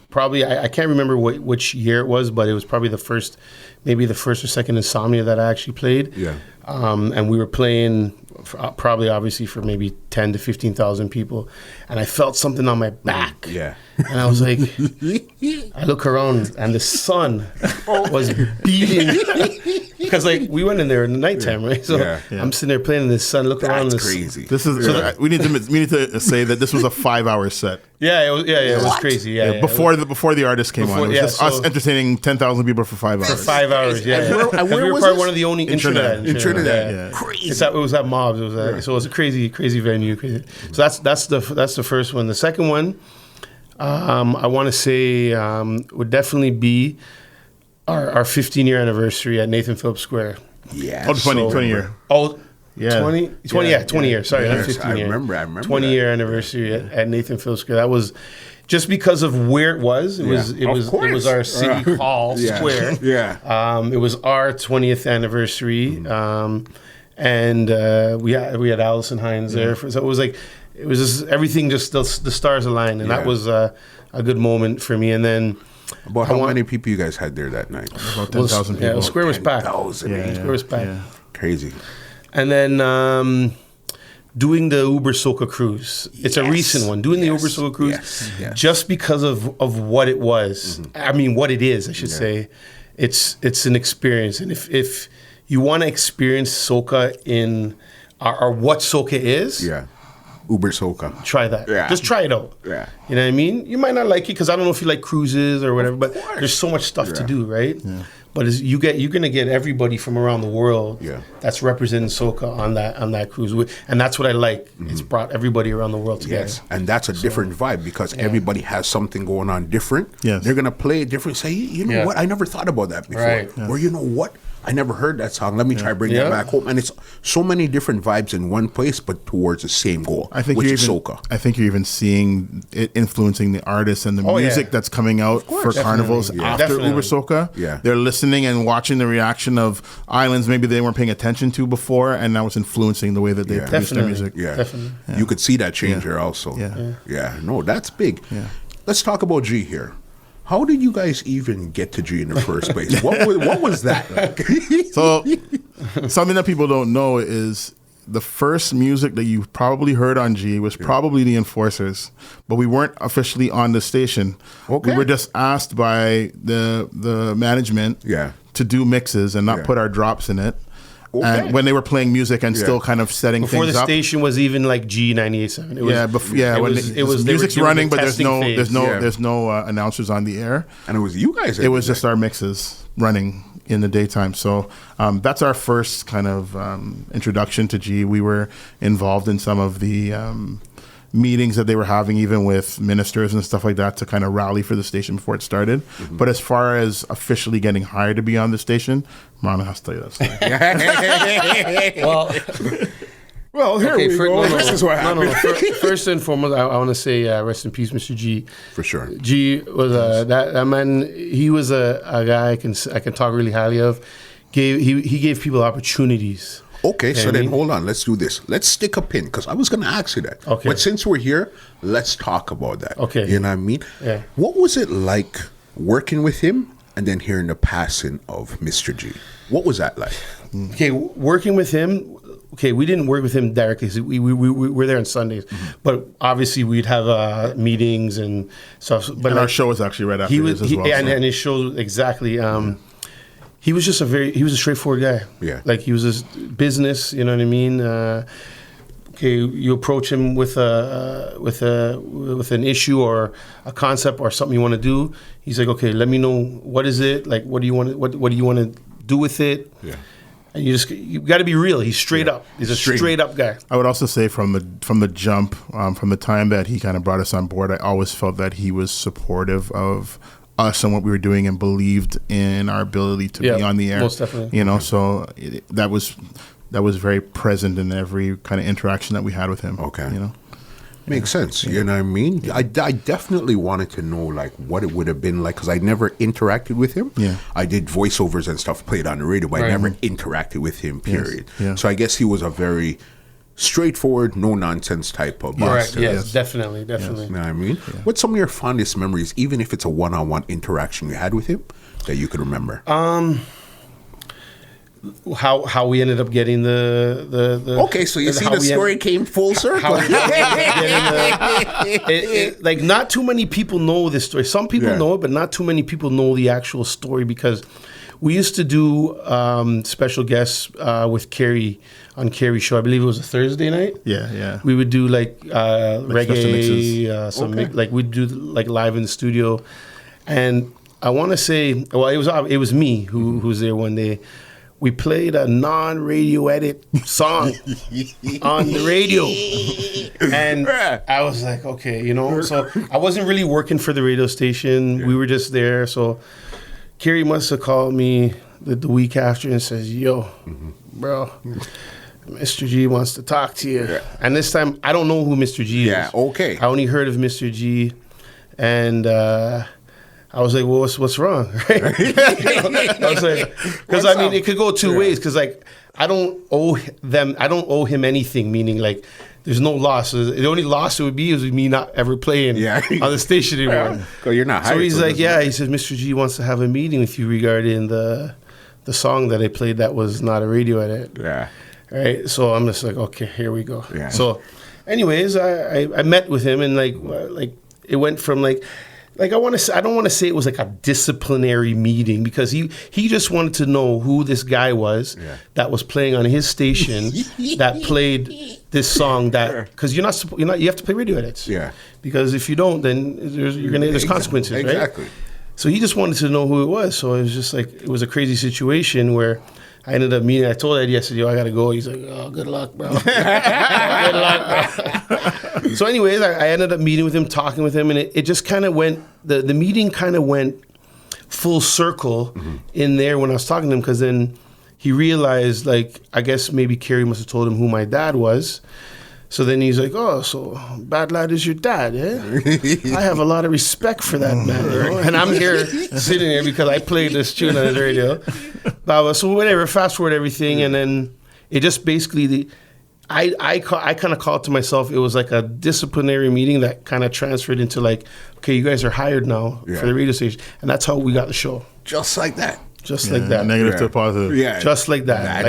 probably, I can't remember which year it was, but it was probably maybe the first or second Insomnia that I actually played. Yeah. And we were playing probably obviously for maybe 10 to 15,000 people, and I felt something on my back. Yeah. And I was like, I look around and the sun was beating, because like we went in there in the nighttime, right? So I'm sitting there playing in the sun, look around. That's crazy. This is we need to say that this was a 5-hour set. Yeah, it was crazy. Yeah, before the artist came on, it was just us entertaining 10,000 people for 5 hours. For 5 hours, yeah. And where we were was probably this? one of the only in Trinidad. Yeah. Crazy. It was at Mobs. So it was a crazy venue. Crazy. So that's the first one. The second one, I want to say would definitely be our 15-year anniversary at Nathan Phillips Square. Yeah. Oh, 20 year. Oh. Yeah. 20 years. Sorry, not 15 years. I remember 20-year anniversary at Nathan Phillips Square. That was just because of where it was. It was our city hall square. Yeah. It was our 20th anniversary, and we had Allison Hines there. So it was just everything. Just the stars aligned, and that was a good moment for me. And then. About how many people you guys had there that night? About 10,000 people. Yeah, the square was packed. 10,000. Square was packed. Yeah. Crazy. And then doing the Uber Soca cruise. It's a recent one. Doing the Uber Soca cruise, just because of what it was. I mean, what it is, I should say. It's an experience. And if you want to experience soca in, or what soca is, Uber Soca. try that. Yeah. Just try it out. Yeah. You know what I mean? You might not like it because I don't know if you like cruises or whatever, but there's so much stuff to do, right? Yeah. But you're gonna get everybody from around the world that's representing soca on that cruise, and that's what I like. It's brought everybody around the world together. Yes, and that's a different vibe because everybody has something going on different. Yes. They're gonna play it different. Say, you know what? I never thought about that before. Right. Or you know what? I never heard that song. Let me try bring that back home. And it's so many different vibes in one place, but towards the same goal, which is soca. I think you're even seeing it influencing the artists and the music that's coming out for carnivals after Uber Soca. Yeah. They're listening and watching the reaction of islands maybe they weren't paying attention to before, and now it's influencing the way that they produce their music. Yeah. Definitely. You could see that change there also. Yeah. No, that's big. Yeah. Let's talk about G here. How did you guys even get to G in the first place? What was that like? So, something that people don't know is the first music that you probably heard on G was probably the Enforcers, but we weren't officially on the station. Okay. We were just asked by the management to do mixes and not put our drops in it. Okay. And when they were playing music and still kind of setting Before things the up. station was even like G98.7. It was music's running, but there's no announcers on the air. And it was you guys. It was just our mixes running in the daytime. So that's our first kind of introduction to G. We were involved in some of the meetings that they were having, even with ministers and stuff like that, to kind of rally for the station before it started. But as far as officially getting hired to be on the station, Marlon has to tell you that story. Well, Well, here we go. This is what happened. First and foremost, I want to say rest in peace, Mr. G. For sure. G was that man. He was a guy I can talk really highly of. He gave people opportunities. Okay, so then hold on. Let's do this. Let's stick a pin because I was going to ask you that. Okay. But since we're here, let's talk about that. Okay. You know what I mean? Yeah. What was it like working with him and then hearing the passing of Mr. G? What was that like? Okay, working with him. Okay, we didn't work with him directly. So we were there on Sundays, but obviously we'd have meetings and stuff. But our show was actually right after his as well. And his show exactly. He was just he was a straightforward guy. Yeah. Like he was his business, you know what I mean? Okay, you approach him with an issue or a concept or something you want to do. He's like, okay, let me know what is it? Like, what do you want to do with it? Yeah. And you got to be real. He's straight up. He's a straight up guy. I would also say from the jump, from the time that he kind of brought us on board, I always felt that he was supportive of us and what we were doing and believed in our ability to be on the air. Most definitely. You know, so that was very present in every kind of interaction that we had with him. Okay. You know? Makes sense. You know what I mean? I definitely wanted to know like what it would have been like because I never interacted with him. Yeah. I did voiceovers and stuff played on the radio, but I never interacted with him, period. Yes. Yeah. So I guess he was a very straightforward, no nonsense type of boss. Right. Yes, definitely. You know what I mean? Yeah. What's some of your fondest memories, even if it's a one-on-one interaction you had with him that you could remember? How we ended up getting the okay, so you see the story came full circle. Like not too many people know this story. Some people know it, but not too many people know the actual story because we used to do special guests with Kerry on Kerry's show. I believe it was a Thursday night. Yeah. We would do like reggae, like we'd do like live in the studio, and I want to say, well, it was me who was there one day. We played a non-radio edit song on the radio. And I was like, okay, you know, so I wasn't really working for the radio station. We were just there. So Kerry must have called me the week after and says, yo, bro, Mr. G wants to talk to you. Yeah. And this time, I don't know who Mr. G is. Yeah, okay. I only heard of Mr. G. And I was like, well, what's wrong? Right? I was like, because I mean, it could go two ways. Because like, I don't owe him anything. Meaning like, there's no loss. The only loss it would be is me not ever playing on the station anymore. Because you're not hired. So he's like, he says, Mr. G wants to have a meeting with you regarding the song that I played that was not a radio edit. Yeah. Right. So I'm just like, okay, here we go. Yeah. So, anyways, I met with him and like it went from like I don't want to say it was like a disciplinary meeting because he just wanted to know who this guy was that was playing on his station that played this song that because you have to play radio edits. Yeah. Because if you don't, then there's consequences. Exactly. Right? So he just wanted to know who it was. So it was just like it was a crazy situation where I ended up meeting. I told Eddie, I said, "Yo, I gotta go." He's like, "Oh, good luck, bro." Good luck, bro. So, anyways, I ended up meeting with him, talking with him, and it just kind of went. The meeting kind of went full circle in there when I was talking to him, because then he realized, like, I guess maybe Kerry must have told him who my dad was. So then he's like, "Oh, so Bad Lad is your dad, eh? I have a lot of respect for that man." You know? And I'm here sitting here because I played this tune on the radio. So whatever, fast forward everything, and then it just basically, I kind of called to myself, it was like a disciplinary meeting that kind of transferred into like, okay, you guys are hired now for the radio station. And that's how we got the show. Just like that. Just like that. Negative to positive. Yeah. Just like that.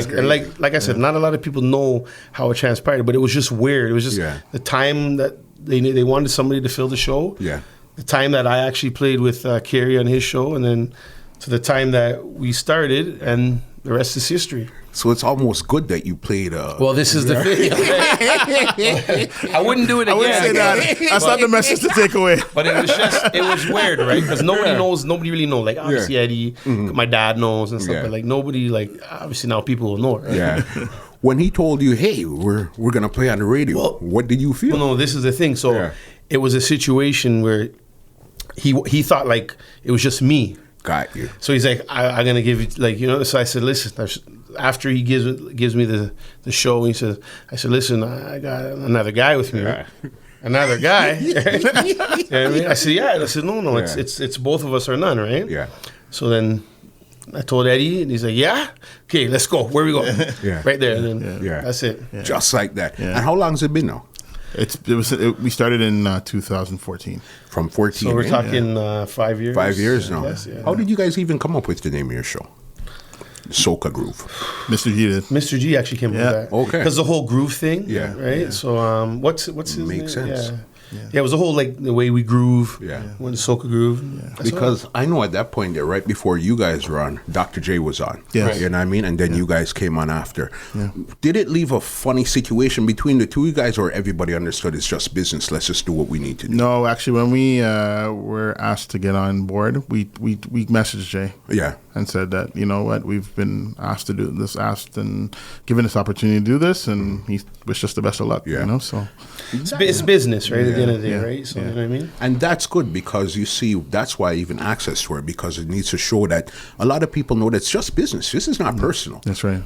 Like I said, not a lot of people know how it transpired, but it was just weird. It was just the time that they wanted somebody to fill the show. Yeah. The time that I actually played with Kerry on his show, and then to the time that we started, and the rest is history. So it's almost good that you played. Well, this is the thing. I wouldn't do it again. I wouldn't say that. That's not the message to take away. But it was weird, right? Because nobody really knows. Like, obviously, Eddie, my dad knows and stuff, but like nobody, like, obviously now people will know, right? Yeah. When he told you, "Hey, we're going to play on the radio," what did you feel? Well, no, this is the thing. So it was a situation where he thought like it was just me. Got you. So he's like, I'm going to give you, like, you know, so I said, listen, after he gives me the show, he says, I said, listen, I got another guy with me, right? Another guy. You know what I mean? I said, yeah. And I said, no, it's both of us or none, right? Yeah. So then I told Eddie, and he's like, yeah? Okay, let's go. Where we go? Yeah. Right there. And then that's it. Yeah. Just like that. Yeah. And how long has it been now? We started in 2014. From 14. So we're talking 5 years. 5 years now. Guess, yeah. How did you guys even come up with the name of your show? Soca Groove. Mr. G did. Mr. G actually came up with that. Okay. Because the whole groove thing. Yeah. Right? Yeah. So what's his Makes name? sense. Yeah, it was the whole, like, the way we groove. Yeah. When the Soca groove. Yeah. Because I know at that point there, right before you guys were on, Dr. J was on. Yes. Right. You know what I mean? And then you guys came on after. Yeah. Did it leave a funny situation between the two of you guys, or everybody understood it's just business, let's just do what we need to do? No, actually, when we were asked to get on board, we messaged Jay. Yeah. And said that, you know what, we've been asked to do this, and given this opportunity to do this, and he wished us the best of luck, you know, so. It's business, right, at the end of the day, right? So, you know what I mean? And that's good, because you see, that's why even access to it, because it needs to show that a lot of people know that it's just business. This is not personal. That's right.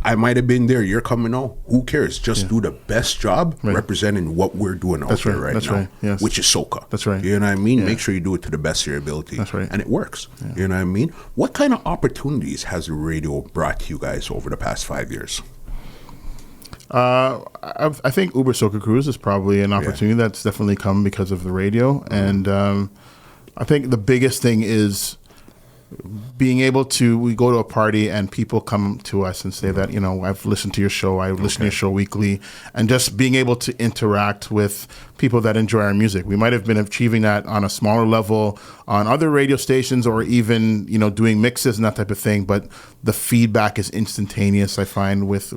I might have been there, you're coming out. Who cares? Just do the best job representing what we're doing out there right now, yes. which is Soca. That's right. You know what I mean? Make sure you do it to the best of your ability. That's right. And it works. Yeah. You know what I mean? What kind of opportunities has the radio brought to you guys over the past 5 years? I think Uber Soca Cruise is probably an opportunity that's definitely come because of the radio. And I think the biggest thing is being able to, we go to a party and people come to us and say that, you know, I've listened to your show, I listen to your show weekly, and just being able to interact with people that enjoy our music. We might have been achieving that on a smaller level on other radio stations, or even, you know, doing mixes and that type of thing, but the feedback is instantaneous, I find, with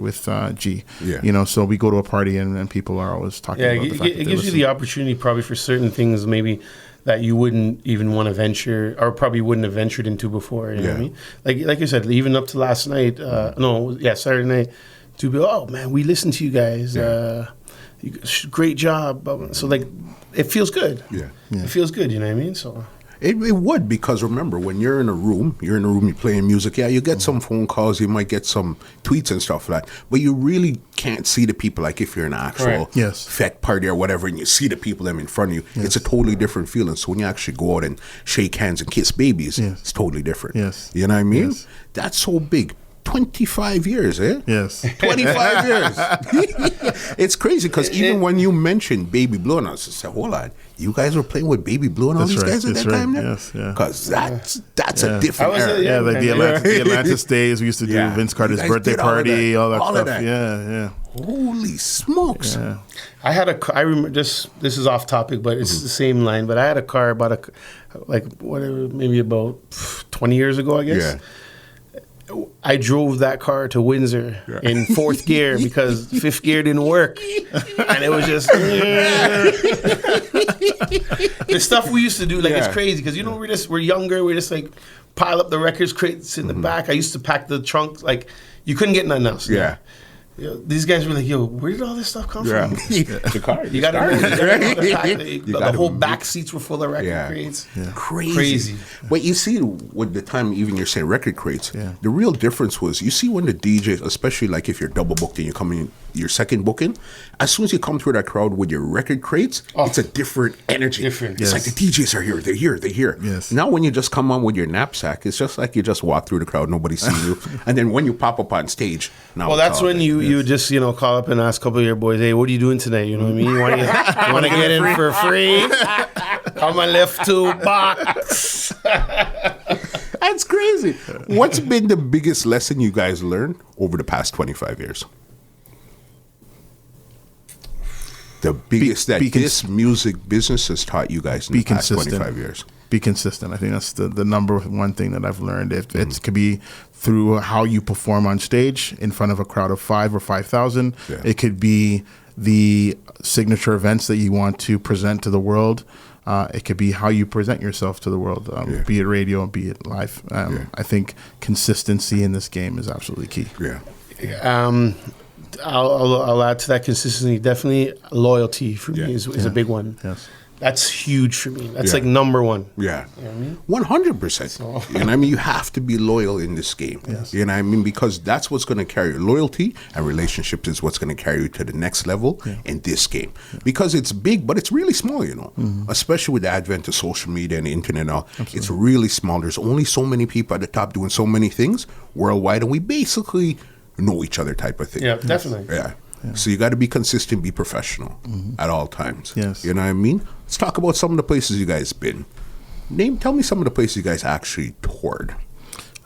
G. Yeah. You know, so we go to a party and people are always talking about the fact that it gives you the opportunity probably for certain things maybe that you wouldn't even want to venture, or probably wouldn't have ventured into before. You know what I mean? Like you said, even up to last night, Saturday night, to be, oh man, we listened to you guys. Great job. So like, it feels good. Yeah. It feels good. You know what I mean? So. It would, because remember, when you're in a room, you're playing music, you get some phone calls, you might get some tweets and stuff like that, but you really can't see the people like if you're in an actual fete party or whatever, and you see the people them in front of you. It's a totally different feeling. So when you actually go out and shake hands and kiss babies, it's totally different. You know what I mean? That's so big. 25 years, eh? Yes. 25 years. It's crazy, because even when you mentioned Baby Blue, and I said, hold on, you guys were playing with Baby Blue and all these guys at that time there? Yes, because that's a different era. Like the Atlantis days, we used to do Vince Carter's birthday party, all that stuff. Yeah. Holy smokes. Yeah. I had I remember, this is off topic, but it's the same line, but I had a car maybe about 20 years ago, I guess. Yeah. I drove that car to Windsor in fourth gear because fifth gear didn't work. And it was just... the stuff we used to do, it's crazy. Because, you know, we're younger. We're just, like, pile up the records crates in the back. I used to pack the trunk. Like, you couldn't get nothing else. Yeah. You know, these guys were like, yo, where did all this stuff come from? The car. You got to the whole back seats were full of record crates. Yeah. Crazy. But you see, with the time, even you're saying record crates, the real difference was, you see when the DJs, especially like if you're double booked and you're coming your second booking, as soon as you come through that crowd with your record crates, it's a different energy. It's like the DJs are here, they're here. Yes. Now when you just come on with your knapsack, it's just like you just walk through the crowd, nobody sees you. And then when you pop up on stage, now that's when you just, you know, call up and ask a couple of your boys, hey, what are you doing today? You know what I mean? You want to get in for free? Come on, left to box. That's crazy. What's been the biggest lesson you guys learned over the past 25 years? The biggest this music business has taught you guys in the past 25 years. Be consistent. I think that's the number one thing that I've learned. It could be through how you perform on stage in front of a crowd of 5 or 5,000. Yeah. It could be the signature events that you want to present to the world. It could be how you present yourself to the world, be it radio and be it live. I think consistency in this game is absolutely key. Yeah. I'll add to that consistency. Definitely loyalty for me is a big one. Yes. That's huge for me. That's like number one. Yeah. You know what I mean? 100%. You know what I mean? You have to be loyal in this game. Yes. You know what I mean? Because that's what's going to carry you. Loyalty and relationships is what's going to carry you to the next level in this game. Because it's big, but it's really small, you know. Especially with the advent of social media and the internet and all. Absolutely. It's really small. There's only so many people at the top doing so many things worldwide, and we basically know each other type of thing. Yeah, definitely. Yeah. So you got to be consistent, be professional at all times. Yes. You know what I mean? Let's talk about some of the places you guys been. Tell me some of the places you guys actually toured.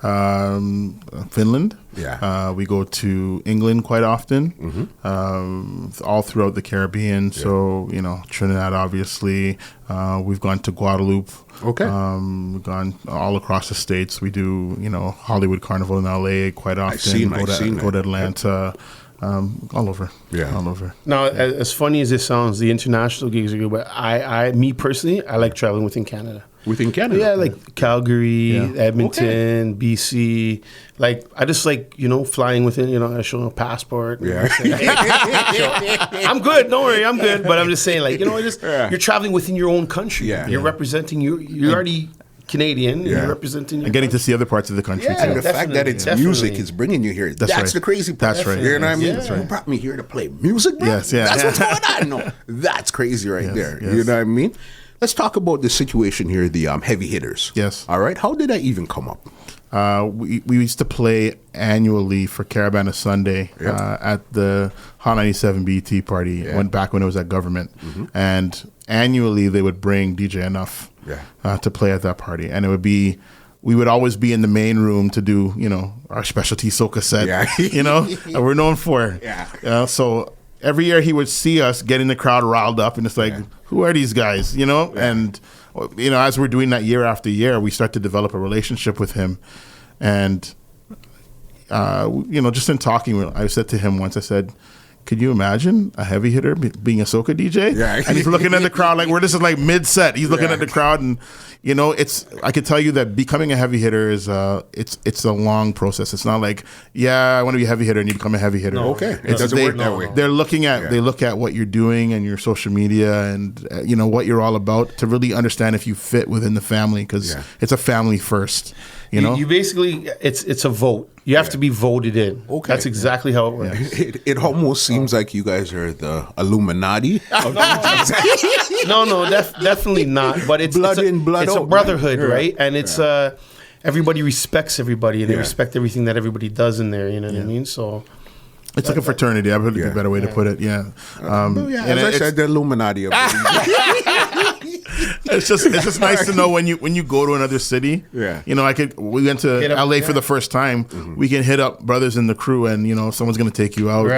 Finland. Yeah. We go to England quite often. All throughout the Caribbean. So, you know, Trinidad, obviously. We've gone to Guadeloupe. Okay. We've gone all across the States. We do, you know, Hollywood Carnival in LA quite often. Go to Atlanta. All over. Yeah. All over. Now, as funny as it sounds, the international gigs are good, but me personally, I like traveling within Canada. Within Canada? Yeah, like Calgary, Edmonton, BC. Like, I just like, you know, flying within, you know, I show a passport. Yeah. I'm good, don't worry, I'm good. But I'm just saying, like, you know, you're traveling within your own country. Yeah. You're representing, you're already Canadian, you're representing and getting to see other parts of the country, and too. the fact that it's music is bringing you here. That's right. the crazy part. That's right. You know what I mean? That's You brought me here to play music, bro? Yes, yeah. That's what's going on. No, that's crazy right there. Yes. You know what I mean? Let's talk about the situation here, the heavy hitters. Yes. All right. How did that even come up? We used to play annually for Caravana Sunday at the G98.7FM BT party. Back when it was at government, and annually they would bring DJ Enough to play at that party, and we would always be in the main room to do, you know, our specialty soca set, you know, and we're known for. So every year he would see us getting the crowd riled up, and it's like, who are these guys, you know? And, you know, as we're doing that year after year, we start to develop a relationship with him. And, you know, just in talking, I said to him once, I said, could you imagine a heavy hitter being a soca DJ? Yeah. And he's looking at the crowd like this is like mid-set. He's looking at the crowd, and you know, I can tell you that becoming a heavy hitter is it's a long process. It's not like, I want to be a heavy hitter and you become a heavy hitter. No, okay. It doesn't work that way. They look at what you're doing and your social media and you know what you're all about to really understand if you fit within the family, because it's a family first. You know, you basically it's a vote. You have to be voted in. Okay, that's exactly how it works. It almost seems like you guys are the Illuminati. No, definitely not. But it's blood in, blood it's out, a brotherhood, right? And it's everybody respects everybody, and they respect everything that everybody does in there. You know what I mean? So. It's like a fraternity. I would think a better way to put it. Yeah. As I said, the Illuminati of It's just nice to know when you go to another city. Yeah. You know, we went to LA for the first time. We can hit up brothers in the crew, and you know, someone's gonna take you out,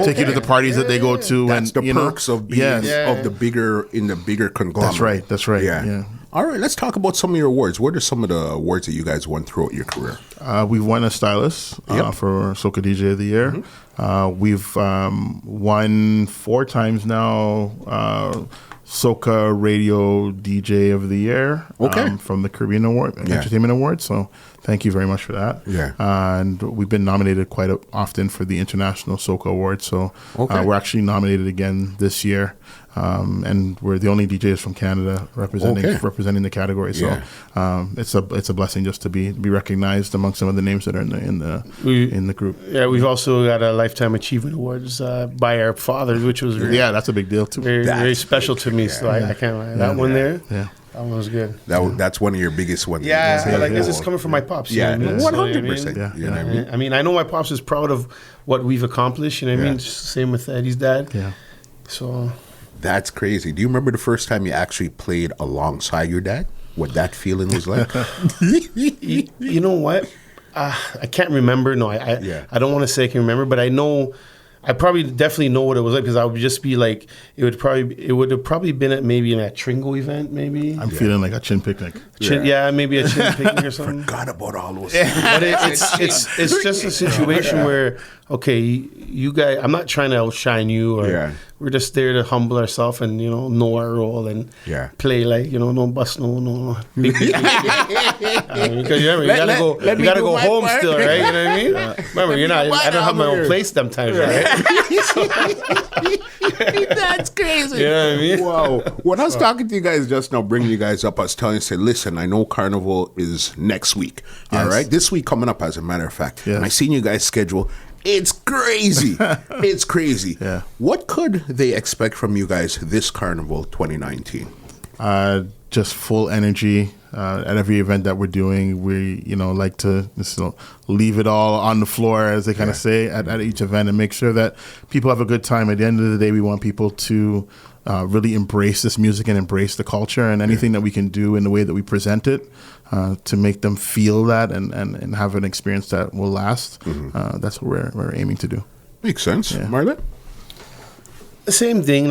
take you to the parties that they go to. That's and the perks of being of the bigger conglomerate. That's right. Yeah. All right, let's talk about some of your awards. What are some of the awards that you guys won throughout your career? We've won a stylist for Soca DJ of the Year. We've won 4 times now Soca Radio DJ of the Year from the Caribbean Entertainment Award. So thank you very much for that. And we've been nominated quite often for the International Soca Award. So we're actually nominated again this year. And we're the only DJs from Canada representing the category. So it's a blessing just to be recognized among some of the names that are in the group. Yeah, we've also got a Lifetime Achievement Awards by our fathers, which was that's a big deal too. Very special to me. So I can't lie. That one there. Yeah. That one was good. That's one of your biggest ones. This is coming from my pops. 100%. I mean, I know my pops is proud of what we've accomplished. You know what I mean? Same with Eddie's dad. Yeah. So. That's crazy. Do you remember the first time you actually played alongside your dad? What that feeling was like? You know what? I can't remember. No, I don't want to say I can remember, but I know. I probably definitely know what it was like, because I would just be like, it would have probably been at maybe in a Tringo event, maybe. I'm feeling like a chin picnic. Maybe a chin picnic or something. Forgot about all those. But it's just a situation where, okay, you guys, I'm not trying to outshine you, or we're just there to humble ourselves and know our role and play like no bus, no. Because remember, you gotta go home still, right? You know what I mean? Remember, I don't have my own place sometimes, right? That's crazy. You know what I mean? Wow. When I was talking to you guys just now, bringing you guys up, I was telling you, say, listen, I know Carnival is next week. All right? This week coming up, as a matter of fact. And I seen you guys' schedule. It's crazy. It's crazy. Yeah. What could they expect from you guys this Carnival 2019? Just full energy. At every event that we're doing, we like to just leave it all on the floor, as they kind of say, at each event, and make sure that people have a good time. At the end of the day, we want people to really embrace this music and embrace the culture, and anything that we can do in the way that we present it to make them feel that and have an experience that will last. That's what we're aiming to do. Makes sense. Marlon? The same thing.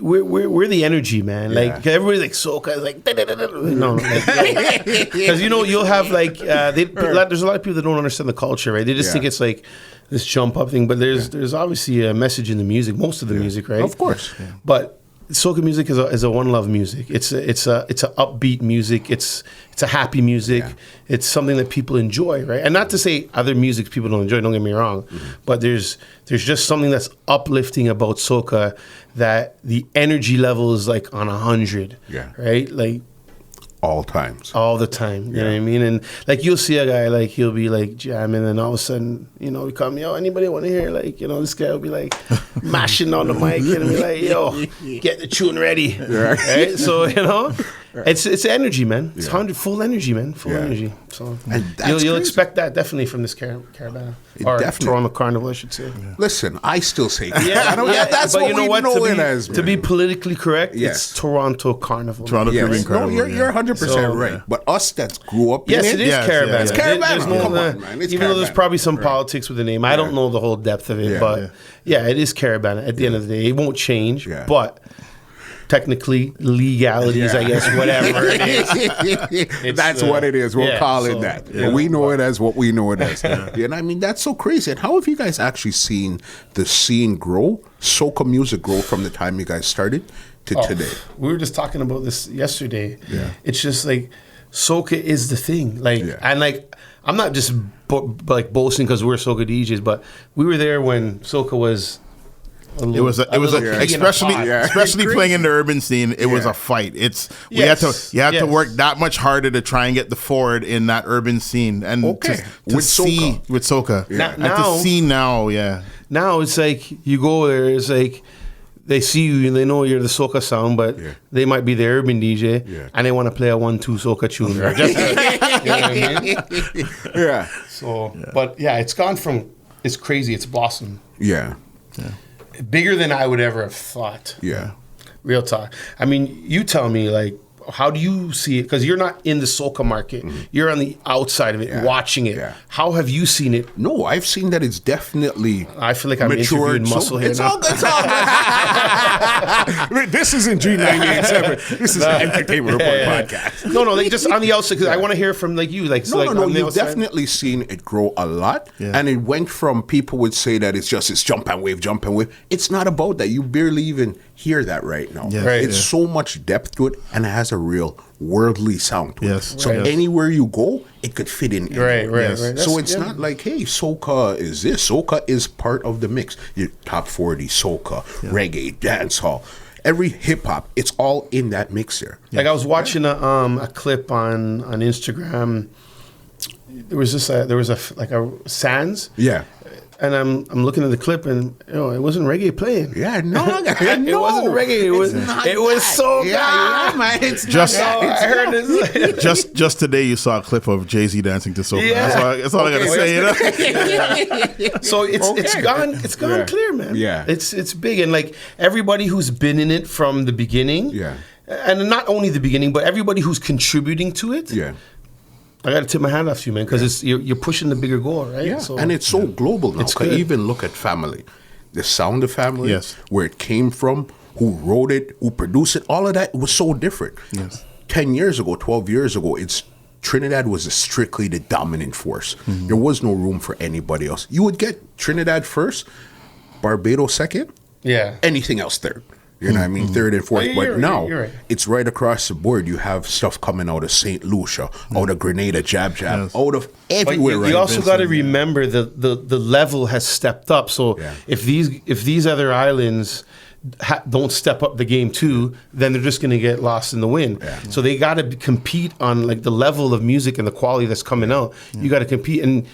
We're the energy, man. Like everybody's like Soca, like no, because you'll have there's a lot of people that don't understand the culture, right? They just think it's like this jump up thing, but there's obviously a message in the music, most of the music, right? Of course, but soca music is a one love music. It's a upbeat music. It's a happy music. It's something that people enjoy, right? And not to say other music people don't enjoy. Don't get me wrong, but there's just something that's uplifting about soca, that the energy level is like on 100. Right, like. All the time. You know what I mean? And like you'll see a guy, like he'll be like jamming, and all of a sudden, we come, anybody want to hear, like, this guy will be like mashing on the mic and be like, get the tune ready. Right? So, it's energy, man. It's full energy, man. Full energy. So you'll expect that definitely from this Caravana. Or definitely. Toronto Carnival, I should say. Listen, I still say that's but what we know it as. To be politically correct, it's Toronto Carnival. Toronto Caribbean Carnival. No, you're 100% right. But us that grew up in it. Yes, it is Caravana. It's Caravana. Come on, man. It's even though there's probably some politics with the name. I don't know the whole depth of it, but it is Caravana at the end of the day. It won't change, but technically, legalities, I guess, whatever it is. That's what it is. We'll call it that. But we know it as what we know it as. And I mean, that's so crazy. And how have you guys actually seen the scene grow, soca music grow from the time you guys started to today? We were just talking about this yesterday. It's just like, soca is the thing. And like, I'm not just boasting because we're soca DJs, but we were there when soca was... especially playing in the urban scene. It was a fight. You had to work that much harder to try and get the forward in that urban scene, and to see with soca. Now it's like you go there. It's like they see you and they know you're the soca sound, but they might be the urban DJ and they want to play a 1-2 soca tune. Just, you know what I mean? So, but it's gone from it's crazy. It's blossomed. Bigger than I would ever have thought. Real talk. I mean, you tell me, like, how do you see it? Because you're not in the soca market. You're on the outside of it, watching it. How have you seen it? No, I've seen that it's definitely I feel like I'm interviewing Muscle here now. It's all good. This isn't G98.7. This is the Entertainment Report podcast. No, like just on the outside, because I want to hear from like you. Like, no, you've definitely seen it grow a lot. And it went from people would say that it's jump and wave. It's not about that. You barely even hear that right now. It's so much depth to it, and it has a real worldly sound to it. So anywhere you go, it could fit in. Right. So it's not like, hey, soca is this. Soca is part of the mix. Your top 40, soca, reggae, dancehall, every hip hop, it's all in that mix there. Like I was watching a clip on Instagram. There was a Sands. And I'm looking at the clip, and it wasn't reggae playing. It wasn't reggae. It was soca. Man. It's I heard this. Just today, you saw a clip of Jay-Z dancing to soca. That's all I gotta say. So it's gone clear, man. It's big, and like everybody who's been in it from the beginning. And not only the beginning, but everybody who's contributing to it. I got to tip my hand off to you, man, because you're pushing the bigger goal, right? So, and it's so global now. It's good. Even look at family. The sound of family, where it came from, who wrote it, who produced it, all of that was so different. 10 years ago, 12 years ago, it's Trinidad was strictly the dominant force. There was no room for anybody else. You would get Trinidad first, Barbados second, anything else third. You know what I mean? Third and fourth. But now, it's right across the board. You have stuff coming out of St. Lucia, out of Grenada, Jab, out of everywhere. But you also got to remember the level has stepped up. So if these other islands don't step up the game too, then they're just going to get lost in the wind. So they got to compete on like the level of music and the quality that's coming out. You got to compete. And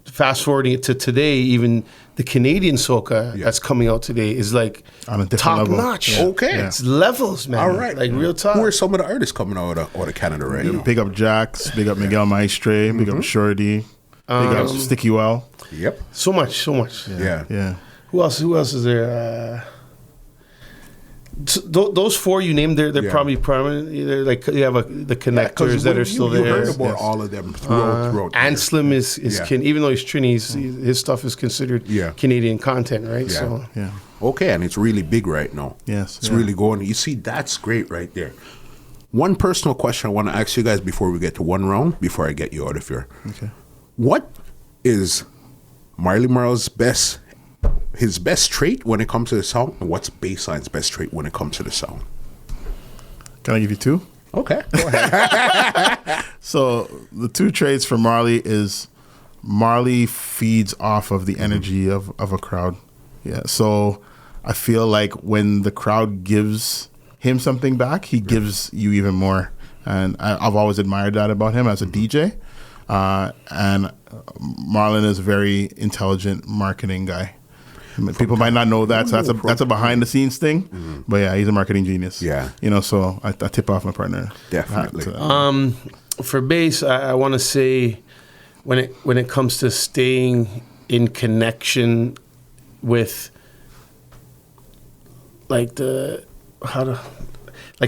fast forwarding it to today, even the Canadian soca that's coming out today is like on a different top level. notch. Okay. It's levels, man. All right. Like real talk. Who are some of the artists coming out of Canada right now? Big up Jax, big up Miguel Maestre, big up Shorty, big up Sticky Well. Yep. So much. Yeah. Who else is there? Those four you named, they're probably prominent. They're like you have the connectors that are still there. You heard about all of them throughout. Anslim is even though he's Trini, his stuff is considered Canadian content, right? So okay, and it's really big right now. Yes, it's really going. You see, that's great right there. One personal question I want to ask you guys before we get to one round, before I get you out of here. Okay, what is Marley Marl's best trait when it comes to the sound, and what's Bassline's best trait when it comes to the sound? Can I give you two? Okay, go ahead. So the two traits for Marley is Marley feeds off of the energy of a crowd. Yeah, so I feel like when the crowd gives him something back, he gives you even more. And I've always admired that about him as a DJ. And Marlon is a very intelligent marketing guy. People might not know that, so that's a behind the scenes thing. But yeah, he's a marketing genius. Yeah, so I tip off my partner. Definitely. For bass, I want to say when it comes to staying in connection with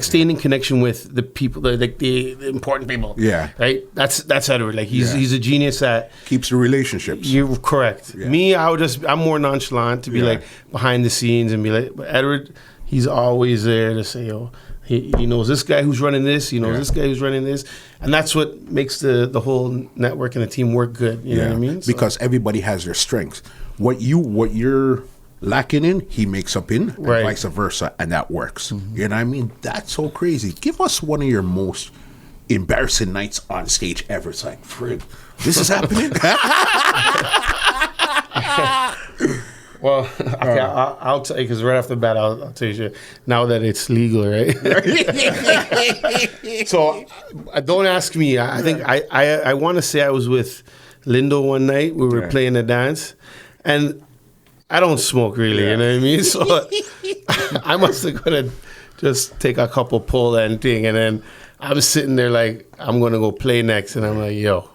staying in connection with the people, the important people. Yeah. Right? That's Edward. Like he's a genius at keeps the relationships. You're correct. Yeah. Me, I'm more nonchalant to be like behind the scenes and be like, but Edward, he's always there to say, oh, he knows this guy who's running this, he knows this guy who's running this. And that's what makes the whole network and the team work good. You know what I mean? So. Because everybody has their strengths. What you're lacking in, he makes up in, and vice versa, and that works. You know what I mean? That's so crazy. Give us one of your most embarrassing nights on stage ever. It's like, frig, this is happening? Well, okay, I'll tell you, because right off the bat, I'll tell you, now that it's legal, right? So, don't ask me. I think I want to say I was with Lindo one night. We were playing a dance, and I don't smoke really, you know what I mean? So I must have gonna just take a couple pull and thing, and then I'm sitting there like, I'm gonna go play next, and I'm like, yo,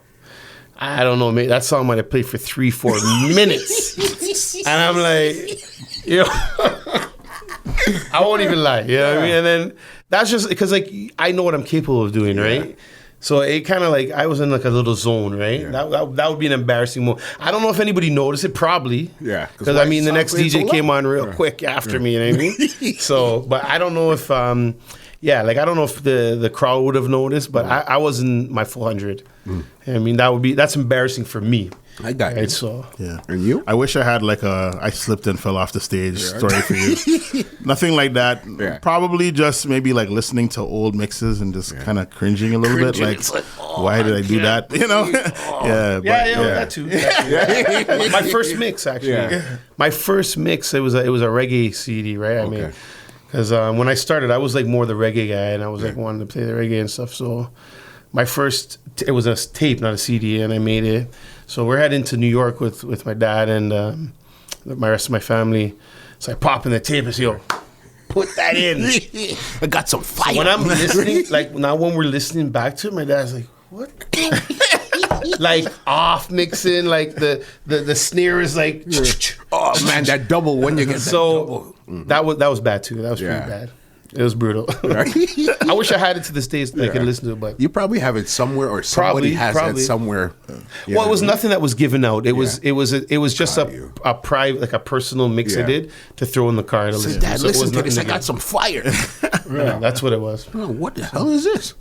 I don't know, mate, that song might have played for 3-4 minutes. And I'm like, yo, I won't even lie, you know what I mean? And then that's just because like I know what I'm capable of doing, right? So it kind of like I was in like a little zone, right? Yeah. That would be an embarrassing moment. I don't know if anybody noticed it, probably. Yeah. Because I mean, the next DJ came on real quick after me, you know what I mean? So, but I don't know if, I don't know if the crowd would have noticed, but I wasn't my full 100. I mean, that's embarrassing for me. I got you. So yeah. And you? I wish I had like I slipped and fell off the stage story for you. Nothing like that. Yeah. Probably just maybe like listening to old mixes and just kind of cringing a little bit. Like, why did I do that? You know? That too. My first mix, actually. Yeah. My first mix, it was a reggae CD, right? I mean, because when I started, I was like more the reggae guy, and I was like wanting to play the reggae and stuff. So my first, it was a tape, not a CD, and I made it. So we're heading to New York with my dad and my rest of my family. So I pop in the tape and say, yo, put that in. I got some fire. So when I'm listening, like now when we're listening back to it, my dad's like, what? Like off mixing, like the snare is like, oh man, that double when you get so that was bad too. That was pretty bad. It was brutal. I wish I had it to this day so I could listen to it, but You probably have it somewhere, or somebody has it somewhere. Well, it was nothing that was given out. It was just a private, like a personal mix I did to throw in the car to listen. Dad, So it listen was to this. I nothing got some fire. Yeah, that's what it was. Oh, what the hell is this?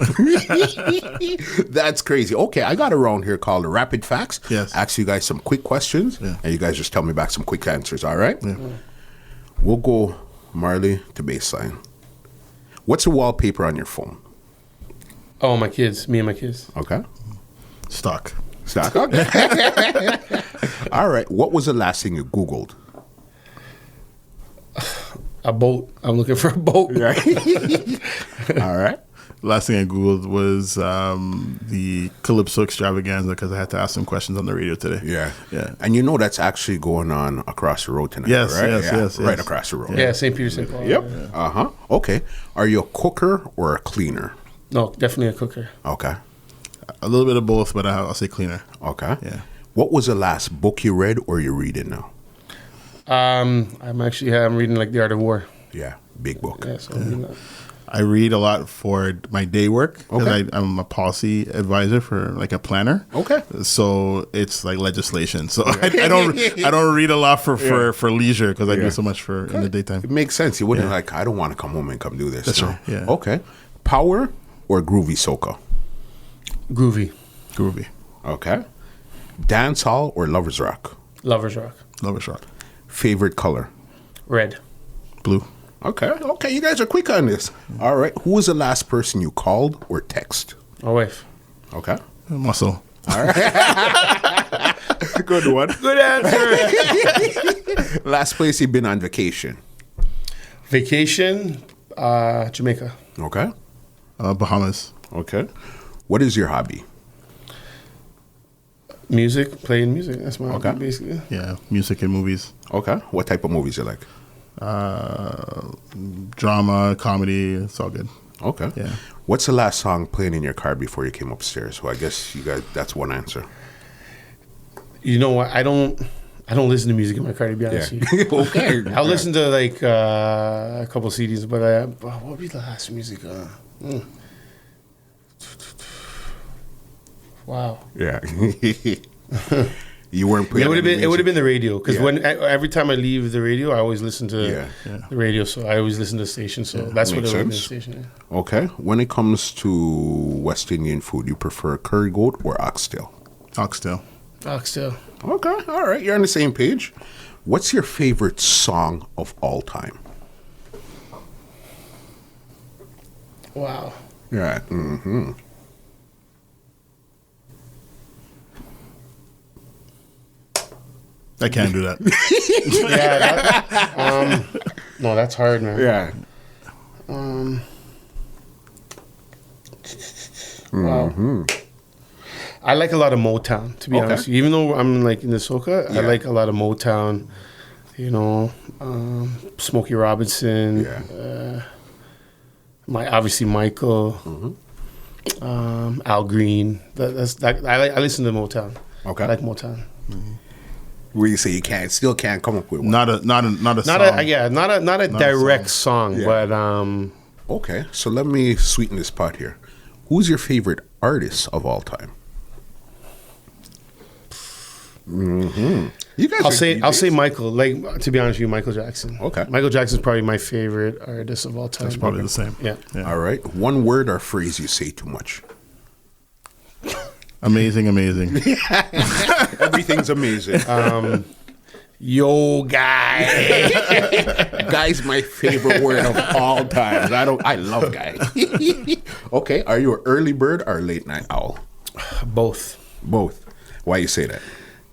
That's crazy. Okay, I got a round here called Rapid Facts. Yes. Ask you guys some quick questions, and you guys just tell me back some quick answers, all right? Yeah. We'll go Marley to Bassline. What's the wallpaper on your phone? Oh, my kids. Me and my kids. Okay. Stock. Okay. All right. What was the last thing you Googled? A boat. I'm looking for a boat. All right. Last thing I Googled was the Calypso extravaganza because I had to ask some questions on the radio today. Yeah. Yeah. And you know that's actually going on across the road tonight, Yes, right? yes. Right across the road. Yeah, St. Peter, St. Paul. Yep. Yeah. Uh-huh. Okay. Are you a cooker or a cleaner? No, definitely a cooker. Okay. A little bit of both, but I'll say cleaner. Okay. Yeah. What was the last book you read or you're reading now? I'm reading like The Art of War. Yeah. Big book. Yeah, so I'm reading that. I read a lot for my day work because Okay. I'm a policy advisor for like a planner. Okay. So it's like legislation. So I don't read a lot for leisure because I do so much in the daytime. It makes sense. You wouldn't like, I don't want to come home and come do this. That's no? right, yeah. Okay. Power or groovy soca? Groovy. Groovy. Okay. Dance hall or lovers rock? Lovers Rock. Love shot. Favorite color? Red. Blue. Okay. Okay. You guys are quick on this. All right. Who was the last person you called or text? My wife. Okay. Muscle. Good one. Good answer. Last place you've been on vacation? Vacation, Jamaica. Okay. Bahamas. Okay. What is your hobby? Music, playing music. That's my hobby, basically. Yeah. Music and movies. Okay. What type of movies you like? Drama, comedy. It's all good. Okay. Yeah. What's the last song playing in your car before you came upstairs? Well, I guess you guys, that's one answer. You know what? I don't listen to music in my car, to be honest with you. Okay. I'll listen to like a couple CDs, but what would be the last music? Wow. Yeah. You weren't putting. It would have been. It would have been the radio because Yeah. every time I leave the radio, I always listen to Yeah. the radio. So I always listen to the station. So that's what Makes it would have been. The sense. station. Okay. When it comes to West Indian food, you prefer curry goat or oxtail? Oxtail. Oxtail. Okay. All right. You're on the same page. What's your favorite song of all time? Wow. Yeah. Mm-hmm. I can't do that. Yeah. No, that's hard, man. Yeah. Wow. I like a lot of Motown, to be Okay. honest with you. Even though I'm like in the soca, Yeah. I like a lot of Motown. You know, Smokey Robinson. Yeah. Obviously Michael. Al Green. I listen to Motown. Okay. I like Motown. Where you say you still can't come up with one. Not a song. Not a direct song, Yeah. but Okay. So let me sweeten this pot here. Who's your favorite artist of all time? You guys. I'll say Michael. Like, to be honest with you, Michael Jackson. Okay. Michael Jackson's probably my favorite artist of all time. It's probably the same. Yeah. All right. One word or phrase you say too much. Amazing. Everything's amazing. Yo, guy. Guy's my favorite word of all time. I love guy. Okay. Are you an early bird or a late night owl? Both. Both. Why you say that?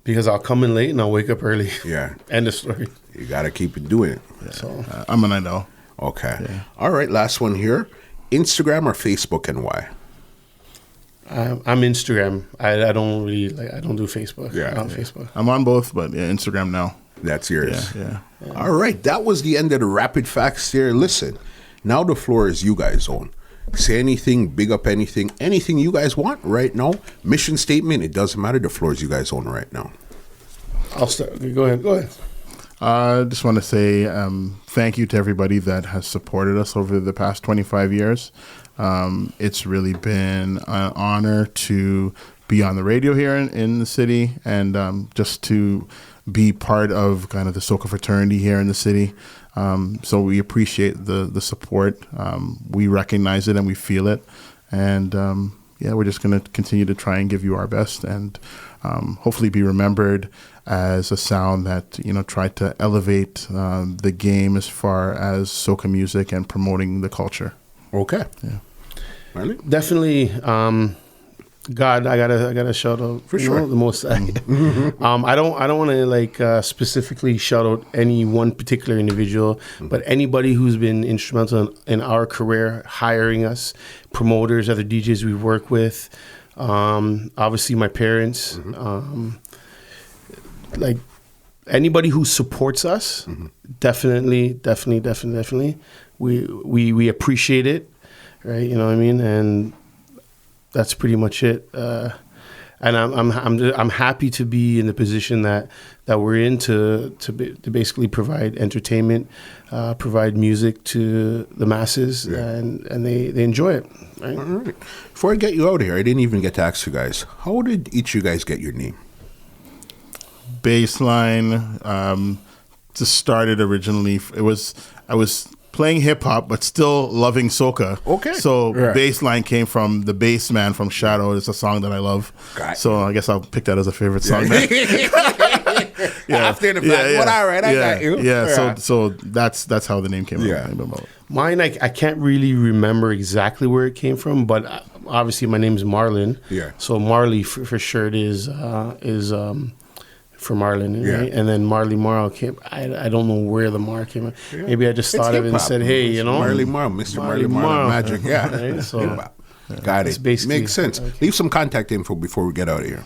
Because I'll come in late and I'll wake up early. Yeah. End of story. You got to keep it doing it. So I'm a night owl. Okay. All right. Last one here. Instagram or Facebook, and why? I'm Instagram. I don't really I don't do Facebook. Yeah. I'm on Facebook. I'm on both, but yeah, Instagram now. That's yours. Yeah. All right. That was the end of the rapid facts here. Listen, now the floor is you guys' own. Say anything, big up anything you guys want right now. Mission statement, it doesn't matter. The floor is you guys' own right now. I'll start. Okay, go ahead. I just want to say thank you to everybody that has supported us over the past 25 years. It's really been an honor to be on the radio here in the city, and just to be part of kind of the Soca fraternity here in the city. So we appreciate the support. We recognize it and we feel it. And we're just going to continue to try and give you our best, and hopefully be remembered as a sound that, tried to elevate the game as far as soca music and promoting the culture. Okay. Yeah. Marley? Definitely. God, I gotta shout out For sure. the most. I don't want to specifically shout out any one particular individual, but anybody who's been instrumental in our career, hiring us, promoters, other DJs we work with, obviously my parents, anybody who supports us, definitely, we appreciate it, right? You know what I mean? And that's pretty much it. And I'm happy to be in the position that we're in to basically provide entertainment, provide music to the masses, and they enjoy it. Right? All right. Before I get you out of here, I didn't even get to ask you guys, how did each of you guys get your name? Bassline just started originally. I was playing hip hop, but still loving soca. Okay. So Right. Bassline came from the Bass Man from Shadow. It's a song that I love. Got So I guess I'll pick that as a favorite song. After the fact, but all right, I got you. Yeah. So that's how the name came about. Mine, I can't really remember exactly where it came from, but obviously my name is Marlon. Yeah. So Marley for sure is for Marlon, Yeah. right? And then Marley Marl came. I don't know where the Mar came. Maybe I just thought of it and said, "Hey, Marley Marl, Mr. Marley Marl, magic." Yeah. Right? So Got that's it. basically- Makes sense. okay. Leave some contact info before we get out of here.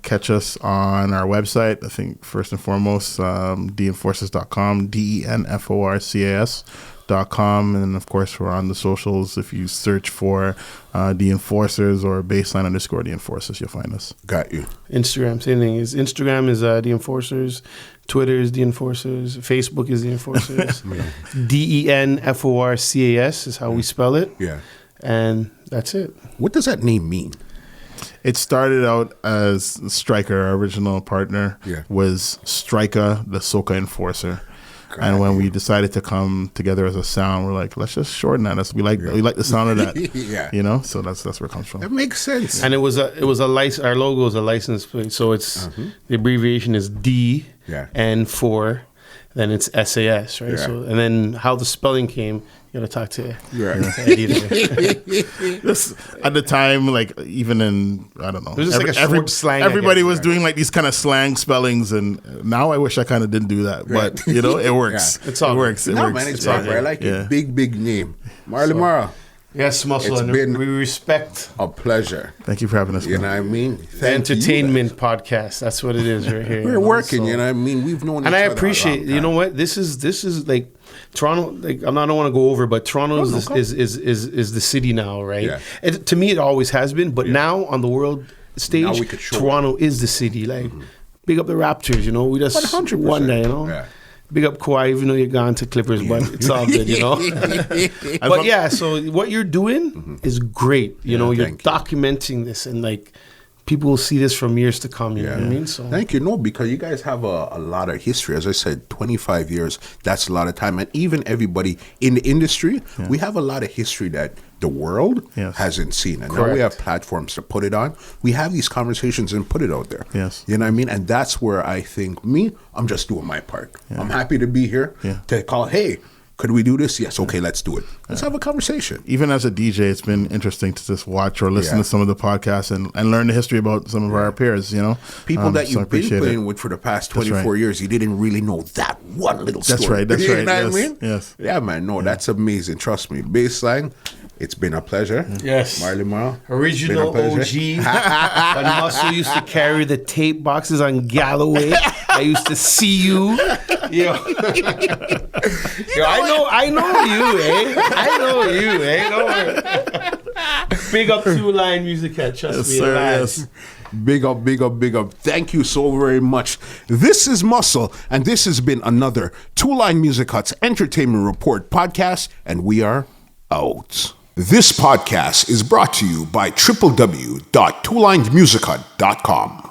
Catch us on our website. I think first and foremost, denforces.com, denforcas.com, and then of course we're on the socials. If you search for The Enforcers or Bassline_The Enforcers, you'll find us. Got you. Instagram, same thing. Instagram is The Enforcers, Twitter is The Enforcers, Facebook is The Enforcers. DENFORCAS is how we spell it. Yeah. And that's it. What does that name mean? It started out as Striker, our original partner, was Striker, the Soca Enforcer. And when we decided to come together as a sound, we're like, let's just shorten that. We like the sound of that. So that's where it comes from. That makes sense. And it was a license. Our logo is a license plate, so it's the abbreviation is D, and for, then it's SAS, right? Yeah. So and then how the spelling came, you gotta talk to Right. Eddie there. This, at the time, like even in I don't know, It was just like a short slang, I Everybody guess, was right? doing like these kind of slang spellings, and now I wish I kind of didn't do that, but it works. It's all it works. It No, works. man, it's Yeah. all right. I like it. Big name. Marley Marl. Yes, Muscle, It's and been- we respect A pleasure. Thank you for having us. You man. know what I mean? the Thank you, entertainment podcast. That's what it is right here. We're working, you know what I mean? We've known And each I other a appreciate, long you know time. what? This is like Toronto. Like I don't want to go over, but Toronto is the city now, right? Yeah. To me, it always has been, but now on the world stage, Now we could show Toronto is the city. Like, big up the Raptors. You know, we just 100%. won that. You know. Yeah. Big up Kawhi, even though you're gone to Clippers, but it's all good, you know. But yeah, so what you're doing is great. You know, you're thank you. documenting this, and like people will see this from years to come. You know what I mean? So Thank you. No, because you guys have a lot of history. As I said, 25 years, that's a lot of time. And even everybody in the industry, we have a lot of history that the world hasn't seen. And now we have platforms to put it on. We have these conversations and put it out there. Yes. You know what I mean? And that's where I think I'm just doing my part. I'm happy to be here to call, hey, could we do this? Yes. Okay, let's do it. Let's have a conversation. Even as a DJ, it's been interesting to just watch or listen to some of the podcasts and learn the history about some of our peers, you know. People that so I you've been appreciate playing it. with for the past That's 24 right. years, you didn't really know that one little story. That's right, that's You right, know what I yes, mean? yes. Yeah, man. No, that's amazing. Trust me. Bassline, it's been a pleasure. Yes. Marley Marl. original been a OG. pleasure. When Muscle used to carry the tape boxes on Galloway, I used to see you. Yo, I know you, eh? I know you, eh? Don't worry. Big up Two Line Music Head, trust Yes, me. sir, lads. yes. Big up, big up, big up. Thank you so very much. This is Muscle, and this has been another Two Line Music Hut's Entertainment Report podcast, and we are out. This podcast is brought to you by www.twolinemusichut.com.